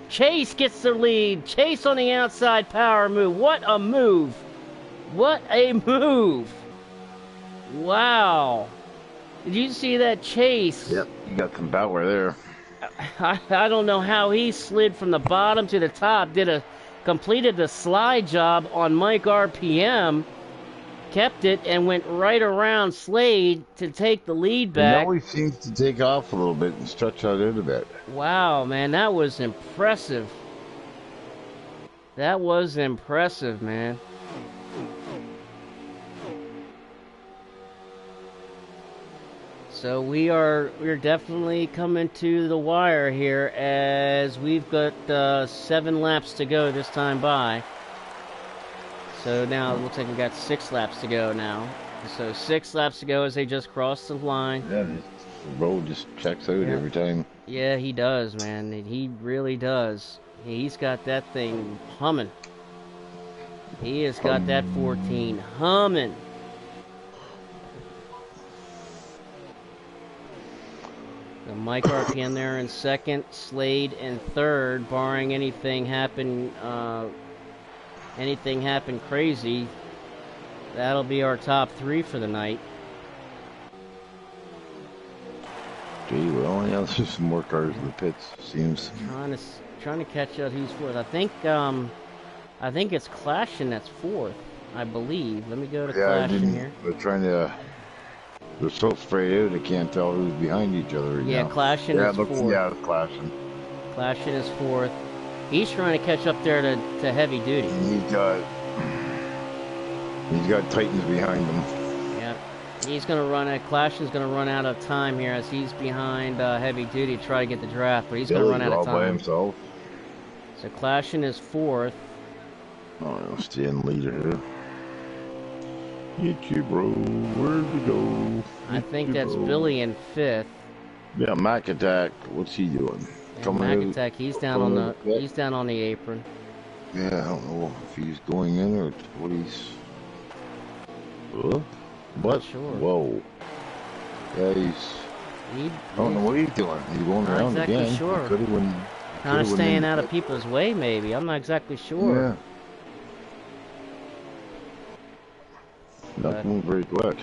Chase gets the lead. Chase on the outside power move. What a move. What a move. Wow. Did you see that, Chase? Yep, you got some power there. I don't know how he slid from the bottom to the top. Completed the slide job on Mike RPM. Kept it and went right around Slade to take the lead back. Now he seems to take off a little bit and stretch out a bit. Wow, man, that was impressive. That was impressive, man. So we're definitely coming to the wire here as we've got 7 laps to go this time by. So now it looks like we've got 6 laps to go now. So 6 laps to go as they just cross the line. Yeah, the road just checks out every time. Yeah, he does, man. He really does. He's got that thing humming. He has got that 14 humming. So Mike RPM there in second, Slade in third, barring anything happen crazy. That'll be our top 3 for the night. Gee, well, yeah, there's just some more cars in the pits, seems. Trying to catch out who's fourth. I think it's Clashin that's fourth, I believe. Let me go to Clashin here. They're so sprayed out, they can't tell who's behind each other right now. Clashin is fourth. Yeah, it's Clashin. Clashin is fourth. He's trying to catch up there to heavy duty. He's got Titans behind him. Yeah, he's gonna Clashin's gonna run out of time here as he's behind heavy duty to try to get the draft, but he's gonna run out of time. All by himself. So Clashin is fourth. Oh, he'll stay in leader here. Get you, bro. Where'd you go? I think that's Billy in fifth. Yeah, Mac Attack. What's he doing? Mac Attack. He's down on the apron. Yeah, I don't know if he's going in or what he's. What? Not sure. Whoa. Yeah, I don't know what he's doing. He's going around exactly again. Sure. Kind of staying out of people's way, maybe. I'm not exactly sure. Yeah. Not moving very quick.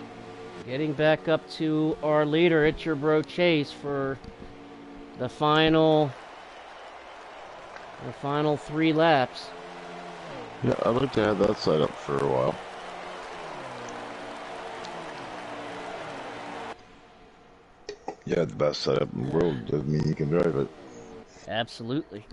Getting back up to our leader, It's Your Bro Chase, for the final 3 laps. Yeah, I'd like to have that set up for a while. Yeah, the best setup in the world doesn't mean you can drive it. Absolutely.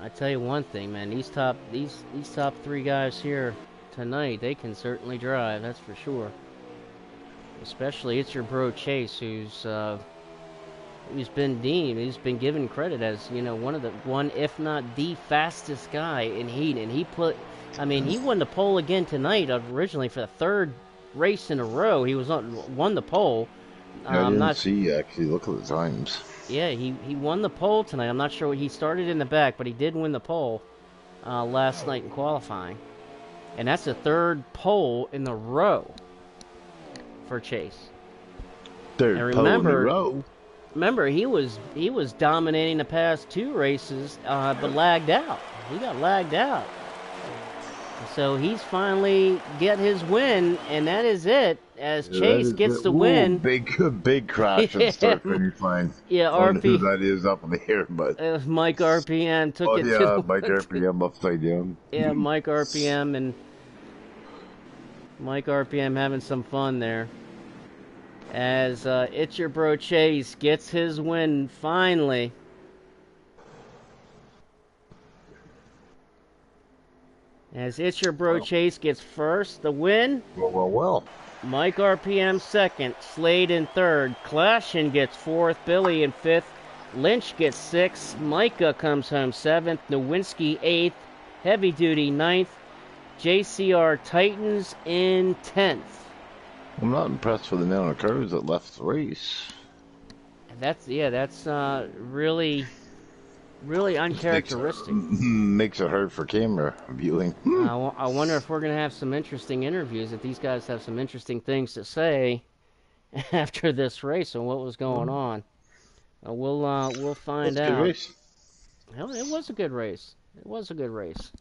I tell you one thing, man. These top 3 guys here tonight, they can certainly drive. That's for sure. Especially It's Your Bro Chase, who's been given credit as, you know, one if not the fastest guy in heat, and he won the pole again tonight. Originally for the 3rd race in a row, he won the pole. I didn't see actually. Look at the times. Yeah, he won the pole tonight. I'm not sure he started in the back, but he did win the pole last night in qualifying, and that's the 3rd pole in the row for Chase. 3rd pole in a row. Remember, he was dominating the past 2 races, but lagged out. He got lagged out. So he's finally get his win, and that is it. As Chase gets the win. Big crash at start finish line. Yeah, I don't know who that is up in the air, but Mike RPM took it to the Mike RPM upside down. Yeah, Mike RPM having some fun there. As It's Your Bro Chase gets his win finally. As It's Your Bro Well, Chase gets first, the win. well. Mike RPM second, Slade in third, Clashin gets fourth, Billy in fifth, Lynch gets sixth, Micah comes home seventh, Nowinski eighth, Heavy Duty ninth, JCR Titans in 10th. I'm not impressed with the amount of cars that left the race. That's really uncharacteristic. Makes it hard for camera viewing. I wonder if we're gonna have some interesting interviews. If these guys have some interesting things to say after this race and what was going on. We'll find That's a good out. race. Hell, it was a good race. It was a good race.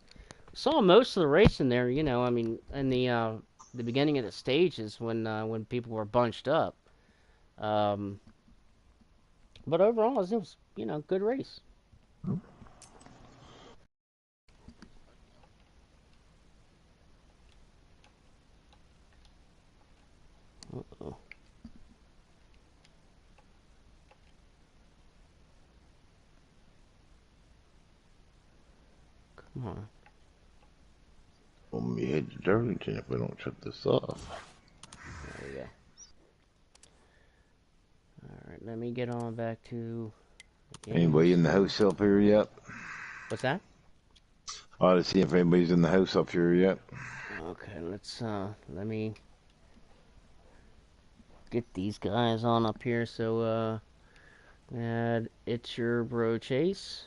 Saw most of the race in there. I mean, in the beginning of the stages when people were bunched up. Um, but overall, it was good race. Uh-oh. Come on. We'll be headed to Darlington if we don't shut this off. There we go. Alright, let me get on back to the games. Anybody in the house up here yet? What's that? I ought to see if anybody's in the house up here yet. Okay, let me get these guys on up here. So, add It's Your Bro Chase.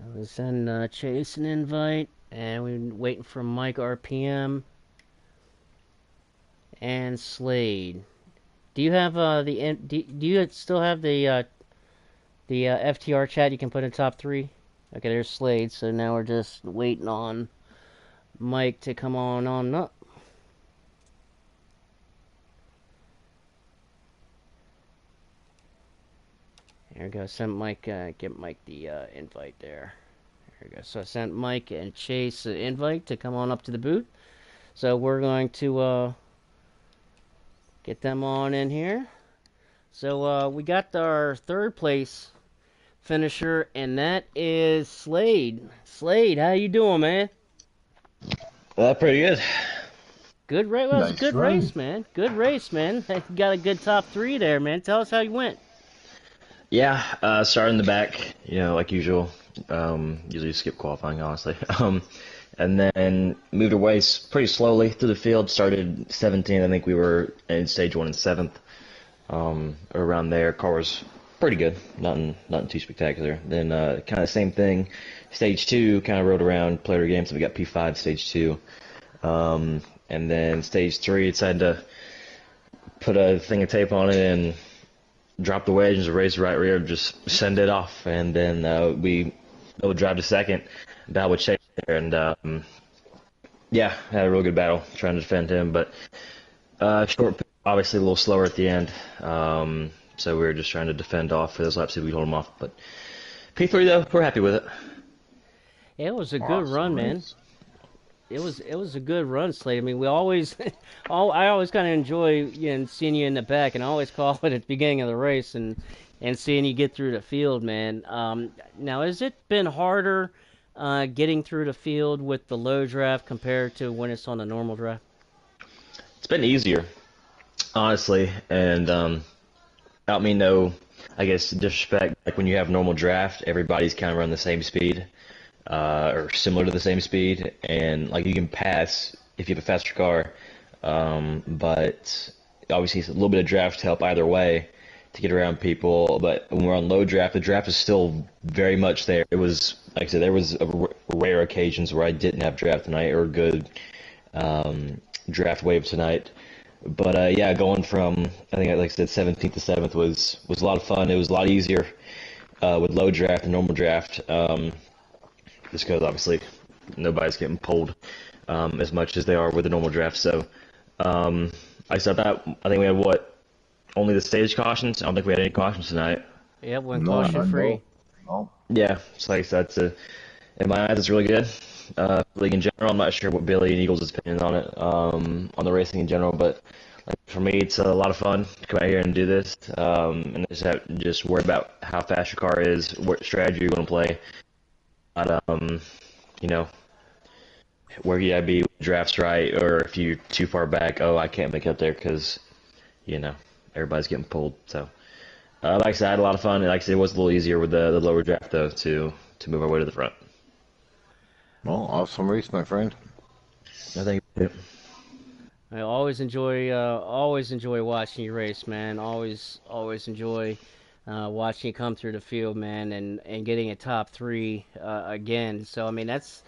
I was send Chase an invite, and we're waiting for Mike RPM and Slade. Do you have do you still have the FTR chat you can put in top three? Okay, there's Slade. So now we're just waiting on Mike to come on up. There we go. Send Mike. Get Mike the invite there. There we go. So I sent Mike and Chase an invite to come on up to the booth. So we're going to get them on in here. So we got our third place finisher, and that is Slade. Slade, how you doing, man? Pretty good. Good race. Well, it was a Nice good run. race, man. Good race, man. You got a good top three there, man. Tell us how you went. Yeah, started in the back, like usual. Usually skip qualifying, honestly. And then moved away pretty slowly through the field. Started 17th. I think we were in stage 1 and 7th. Around there, car was pretty good. Nothing too spectacular. Then kind of same thing. Stage 2, kind of rode around, played our game, so we got P5 stage 2. And then stage 3, decided to put a thing of tape on it and drop the wedge and raise the right rear, just send it off. And then we would drive to second, battle with Chase there, and yeah, had a real good battle trying to defend him, but short, obviously a little slower at the end. So we were just trying to defend off for those laps, see if we could hold him off. But P3 though, we're happy with it. It was a good run, man. Race. It was a good run, Slade. I mean, we always, I always kind of enjoy seeing you in the back, and I always call it at the beginning of the race and seeing you get through the field, man. Now, has it been harder getting through the field with the low draft compared to when it's on the normal draft? It's been easier, honestly, and I don't mean no, I guess, disrespect. Like when you have normal draft, everybody's kind of running the same speed. Or similar to the same speed, and like you can pass if you have a faster car, but obviously it's a little bit of draft help either way to get around people. But when we're on low draft, the draft is still very much there. It was, like I said, there was rare occasions where I didn't have draft tonight or good draft wave tonight. But yeah, going from, I think like I said, 17th to 7th was a lot of fun. It was a lot easier with low draft and normal draft. just because obviously nobody's getting pulled as much as they are with the normal draft. So I said that I think we had what only the stage cautions. I don't think we had any cautions tonight. Yep, went No, caution not free. no. No. Yeah, so like I said, in my eyes, it's really good. League in general, I'm not sure what Billy and Eagles' opinion on it, on the racing in general, but like for me, it's a lot of fun to come out here and do this, and just worry about how fast your car is, what strategy you're going to play, not you know, where you gotta be when the draft's right, or if you're too far back, oh, I can't make it up there because everybody's getting pulled. So, like I said, I had a lot of fun. And like I said, it was a little easier with the lower draft though to move our way to the front. Well, awesome race, my friend. I think. Yeah. I always enjoy watching you race, man. Always enjoy watching you come through the field, man, and getting a top three again. So I mean, that's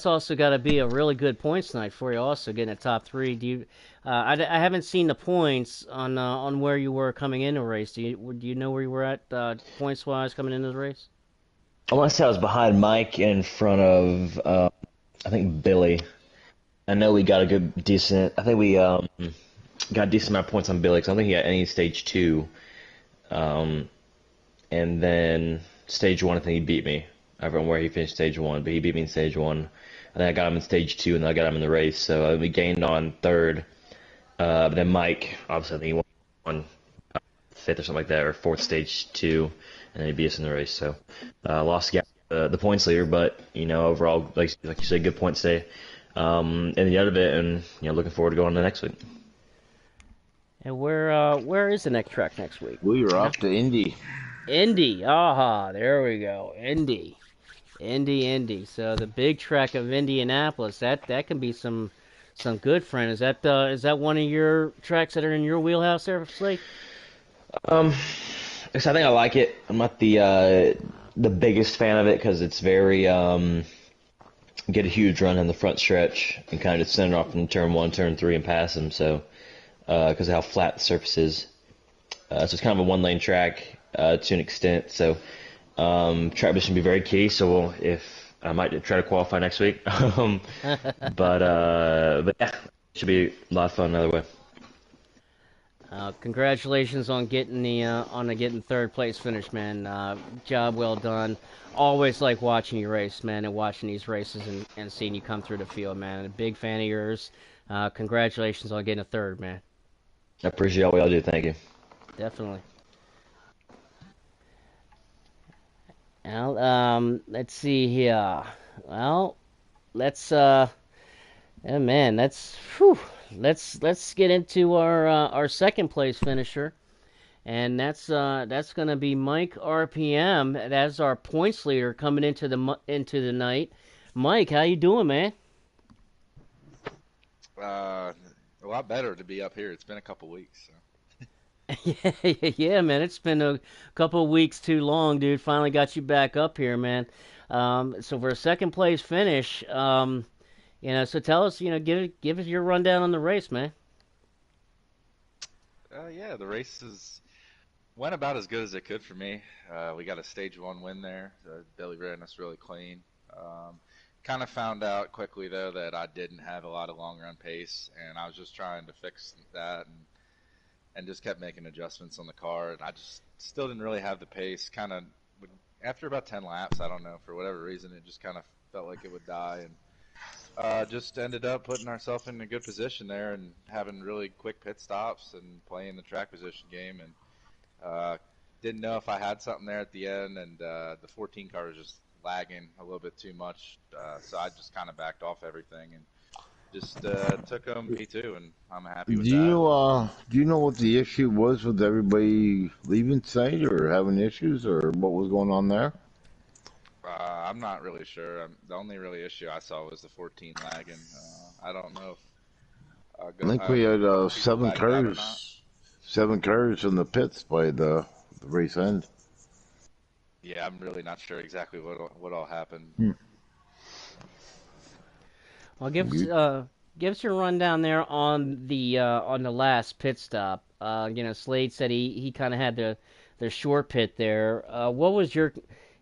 also got to be a really good points night for you. Also getting a top three. Do you? I haven't seen the points on where you were coming into the race. Do you know where you were at points wise coming into the race? I want to say I was behind Mike in front of I think Billy. I know we got a good decent. I think we got a decent amount of points on Billy because I don't think he got any stage two. Um, and then stage one, I think he beat me. I don't know where he finished stage one, but he beat me in stage one. And then I got him in stage two, and then I got him in the race. So we gained on third. But then Mike, obviously, I think he won fifth or something like that, or fourth stage two, and then he beat us in the race. So lost the points leader, but overall, like you said, good points day. In the other bit, and looking forward to going to next week. And where is the next track next week? We are off to Indy. Indy. Aha, there we go. Indy. Indy. So the big track of Indianapolis. That can be some good friend. Is that one of your tracks that are in your wheelhouse there, Slade? Um, I think I like it. I'm not the biggest fan of it because it's very get a huge run in the front stretch and kind of just send it off from turn one, turn three, and pass them. So because of how flat the surface is, so it's kind of a one lane track to an extent. So track position be very key. So if I might try to qualify next week, but yeah, it should be a lot of fun either way. Congratulations on getting third place finish, man. Job well done. Always like watching you race, man, and watching these races and seeing you come through the field, man. A big fan of yours. Congratulations on getting a third, man. I appreciate all y'all do. Thank you. Definitely. Well, let's see here. Well, let's yeah, man, that's whew. Let's get into our second place finisher, and that's gonna be Mike RPM. That's our points leader coming into the night. Mike, how you doing, man? A lot better to be up here. It's been a couple weeks. So. Yeah, man. It's been a couple of weeks too long, dude. Finally got you back up here, man. So for a second place finish, so tell us, give us your rundown on the race, man. Yeah, the races went about as good as it could for me. We got a stage one win there. Billy ran us really clean. Kind of found out quickly though that I didn't have a lot of long run pace, and I was just trying to fix that and just kept making adjustments on the car, and I just still didn't really have the pace. Kind of after about 10 laps, I don't know, for whatever reason, it just kind of felt like it would die, and just ended up putting ourselves in a good position there and having really quick pit stops and playing the track position game, and didn't know if I had something there at the end, and the 14 car was just lagging a little bit too much, so I just kind of backed off everything and just took them P2, and I'm happy with that. Do you know what the issue was with everybody leaving site or having issues or what was going on there? I'm not really sure. The only really issue I saw was the 14 lagging. I don't know if I think we had people backed out or not. seven cars in the pits by the race end. Yeah, I'm really not sure exactly what all happened. Well, give us your rundown there on the last pit stop. Slade said he kind of had the short pit there. What was your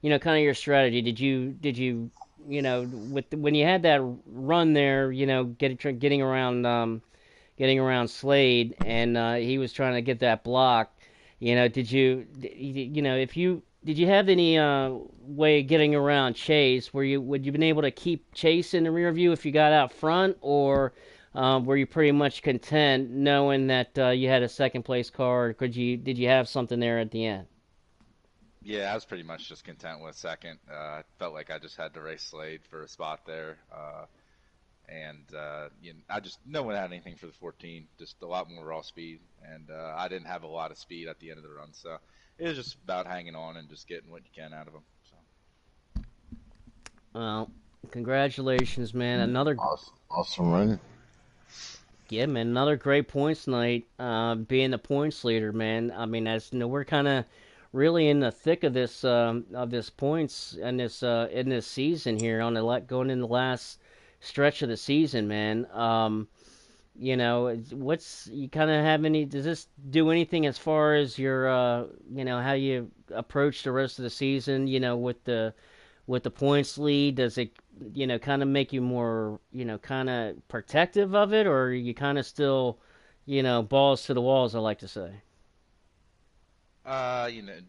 kind of your strategy? Did you when you had that run there, getting around Slade, and he was trying to get that block. Did you have any way of getting around Chase? Would you been able to keep Chase in the rear view if you got out front, or were you pretty much content knowing that you had a second place car? Or did you have something there at the end? Yeah, I was pretty much just content with second. I felt like I just had to race Slade for a spot there. I just no one had anything for the 14, just a lot more raw speed, and I didn't have a lot of speed at the end of the run, so it was just about hanging on and just getting what you can out of them. So. Well, congratulations, man. Awesome run. Yeah, man, another great points night. Being the points leader, man. I mean, we're kind of really in the thick of this points in this season here going in the last stretch of the season, man. What's you kind of have any? Does this do anything as far as your how you approach the rest of the season? With the points lead, does it kind of make you more kind of protective of it, or are you kind of still balls to the walls, I like to say?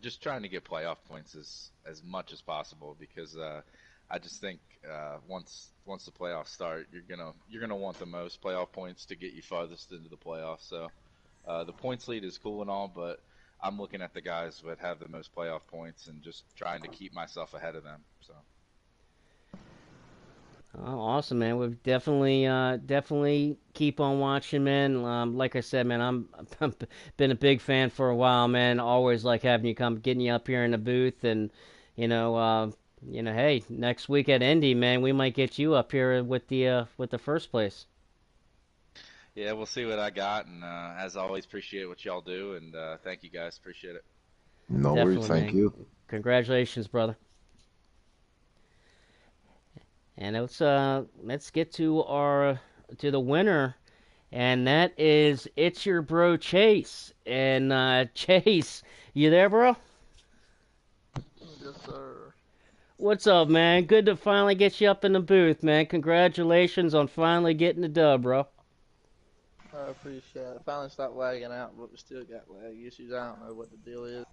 Just trying to get playoff points as much as possible because I just think once the playoffs start, you're gonna want the most playoff points to get you farthest into the playoffs. So the points lead is cool and all, but I'm looking at the guys that have the most playoff points and just trying to keep myself ahead of them. So. Oh, awesome, man. We've definitely keep on watching, man. Like I said, man, I'm been a big fan for a while, man. Always like having you getting you up here in the booth, and hey, next week at Indy, man, we might get you up here with the first place. Yeah, we'll see what I got, and as always, appreciate what y'all do, and thank you guys, appreciate it. No worries, Definitely, thank man. you. Congratulations, brother. And let's get to the winner, and that is It's Your Bro Chase. And Chase, you there, bro? Yes, sir. What's up, man? Good to finally get you up in the booth, man. Congratulations on finally getting the dub, bro. I appreciate it. I finally stopped lagging out, but we still got lag issues. I don't know what the deal is.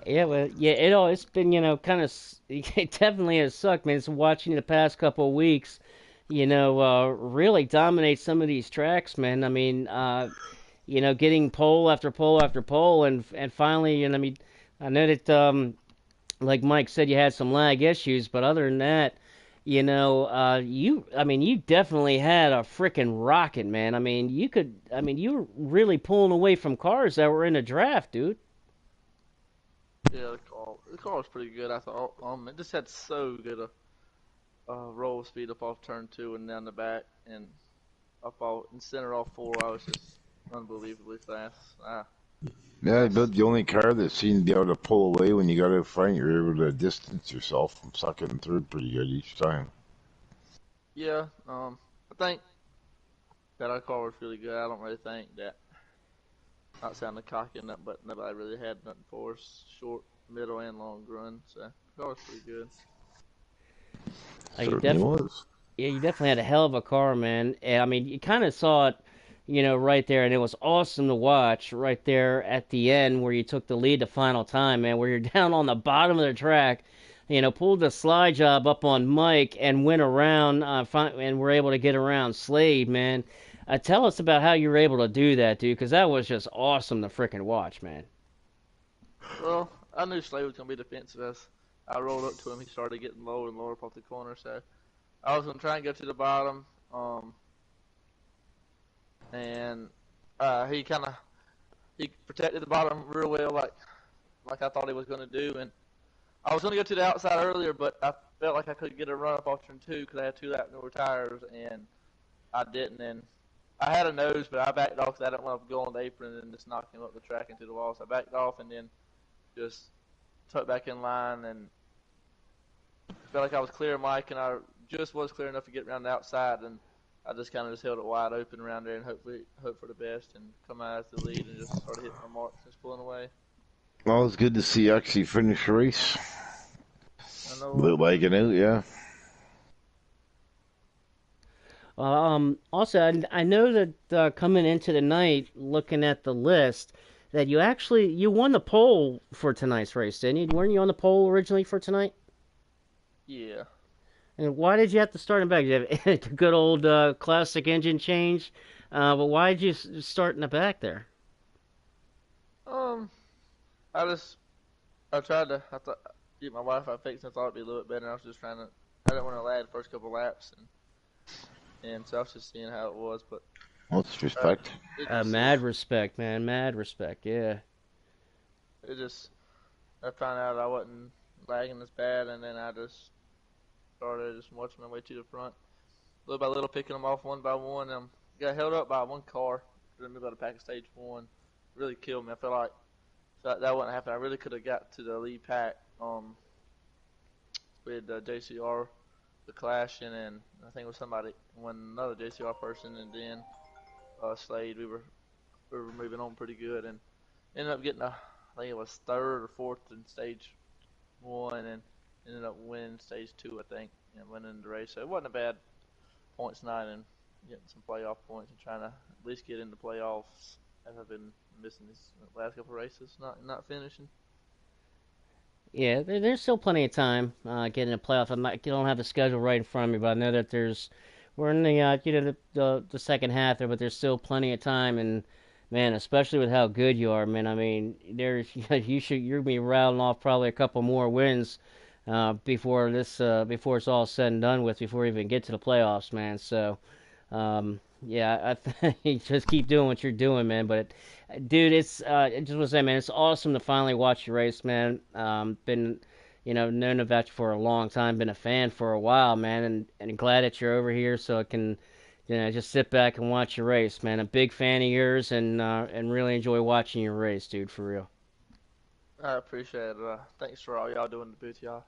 Yeah, well, yeah, it's been, kind of, it definitely has sucked, man. It's watching the past couple of weeks, really dominate some of these tracks, man. I mean, getting pole after pole after pole, and finally, I mean, I know that, like Mike said, you had some lag issues, but other than that, I mean, you definitely had a freaking rocket, man. I mean, you were really pulling away from cars that were in the draft, dude. Yeah, the car was pretty good. I thought. It just had so good a roll speed up off turn 2 and down the back, and up off in center off 4. I was just unbelievably fast. Yeah, but the only car that seemed to be able to pull away when you got out front, you're able to distance yourself from second and third pretty good each time. Yeah. I think that our car was really good. I don't really think that. Not sounding cocky enough, but nobody really had nothing for us. Short, middle, and long run, so the car was pretty good. Certainly was. Yeah, you definitely had a hell of a car, man. And, I mean, you kind of saw it, right there, and it was awesome to watch right there at the end where you took the lead the final time, man, where you're down on the bottom of the track, pulled the slide job up on Mike and went around, and were able to get around Slade, man. Tell us about how you were able to do that, dude, because that was just awesome to freaking watch, man. Well, I knew Slade was going to be defensive as I rolled up to him. He started getting lower and lower up off the corner, so I was going to try and go to the bottom. And he protected the bottom real well, like I thought he was going to do. And I was going to go to the outside earlier, but I felt like I could get a run up off turn 2 because I had 2 lap newer tires, and I didn't. And I had a nose, but I backed off because I didn't want to go on the apron and just knock him up the track into the wall. So I backed off and then just tucked back in line and felt like I was clear, Mike, and I just was clear enough to get around the outside. And I just kind of just held it wide open around there and hope for the best and come out as the lead and just started hitting my marks and just pulling away. Well, it's good to see you actually finish the race. I know. Look like it out, yeah. Also, I know that coming into the night, looking at the list, that you won the pole for tonight's race, didn't you? Weren't you on the pole originally for tonight? Yeah. And why did you have to start in the back? You have a good old classic engine change, but why did you start in the back there? Um, I tried to, I thought, get my Wi-Fi fixed. I thought it'd be a little bit better. I was just trying to, I didn't want to lag the first couple laps, and so I was just seeing how it was. But Let's respect. Mad respect, man. Mad respect. Yeah. it just, I found out I wasn't lagging as bad, and then I just started just watching my way to the front, little by little, picking them off one by one. Got held up by one car in the middle of the pack of stage one. Really killed me. I felt like that wouldn't happen. I really could have got to the lead pack with JCR, the clashing, and I think it was another JCR person, and then Slade. We were moving on pretty good, and ended up getting I think it was third or fourth in stage one, and ended up winning stage two, I think, and winning the race. So it wasn't a bad points night, and getting some playoff points and trying to at least get into playoffs. As I've been missing these last couple of races, not finishing. Yeah, there's still plenty of time getting a playoff. I don't have the schedule right in front of me, but I know that we're in the second half there, but there's still plenty of time. And man, especially with how good you are, man. I mean, you're gonna be rattling off probably a couple more wins before it's all said and done with, before we even get to the playoffs, man. So. Yeah, you just keep doing what you're doing, man. But, dude, I just want to say, man, it's awesome to finally watch you race, man. Been, known about you for a long time, been a fan for a while, man, and glad that you're over here so I can, just sit back and watch you race, man. A big fan of yours and really enjoy watching you race, dude, for real. I appreciate it. Thanks for all y'all doing in the booth, y'all.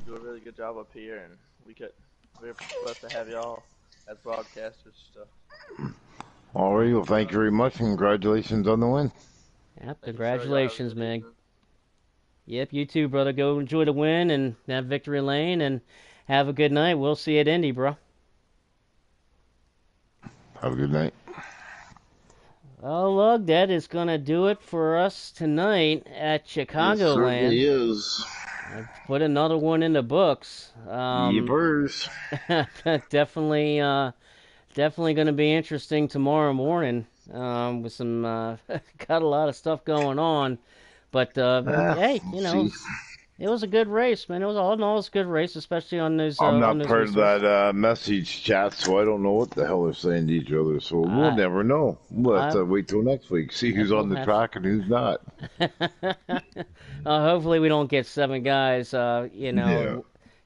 Do a really good job up here, and we're blessed to have y'all as broadcasters and stuff. All right, well, thank you very much. Congratulations on the win. Yep, congratulations, man. Yep, you too, brother. Go enjoy the win and have victory lane, and have a good night. We'll see you at Indy, bro. Have a good night. Well, look, that is going to do it for us tonight at Chicagoland. It certainly is. Put another one in the books. Yepers. Definitely going to be interesting tomorrow morning. With some got a lot of stuff going on, but hey, Geez. it was a good race, man. It was all in all, it was a good race, especially on those. I'm on not those part resources. of that message chat, so I don't know what the hell they're saying to each other. So we'll never know. We'll have to wait till next week, see who's on the track and who's not. Hopefully, we don't get 7 guys.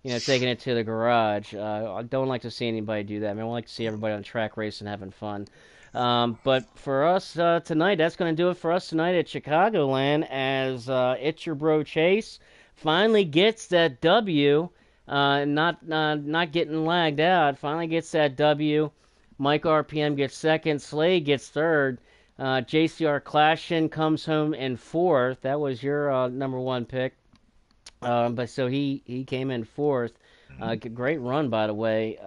Yeah. Taking it to the garage. I don't like to see anybody do that. I mean, I like to see everybody on the track racing, having fun. But for us tonight, that's going to do it for us tonight at Chicagoland, as It's Your Bro Chase finally gets that W, not getting lagged out. Finally gets that W. Mike RPM gets second. Slade gets third. JCR Clashin comes home in fourth. That was your number one pick. But so he came in fourth. Great run, by the way.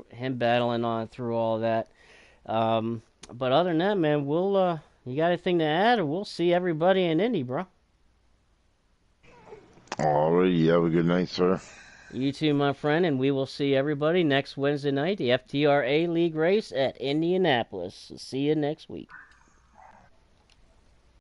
Him battling on through all that. But other than that, man, you got anything to add, or we'll see everybody in Indy, bro. All right, you have a good night, sir. You too, my friend, and we will see everybody next Wednesday night, the FTR A League race at Indianapolis. See you next week.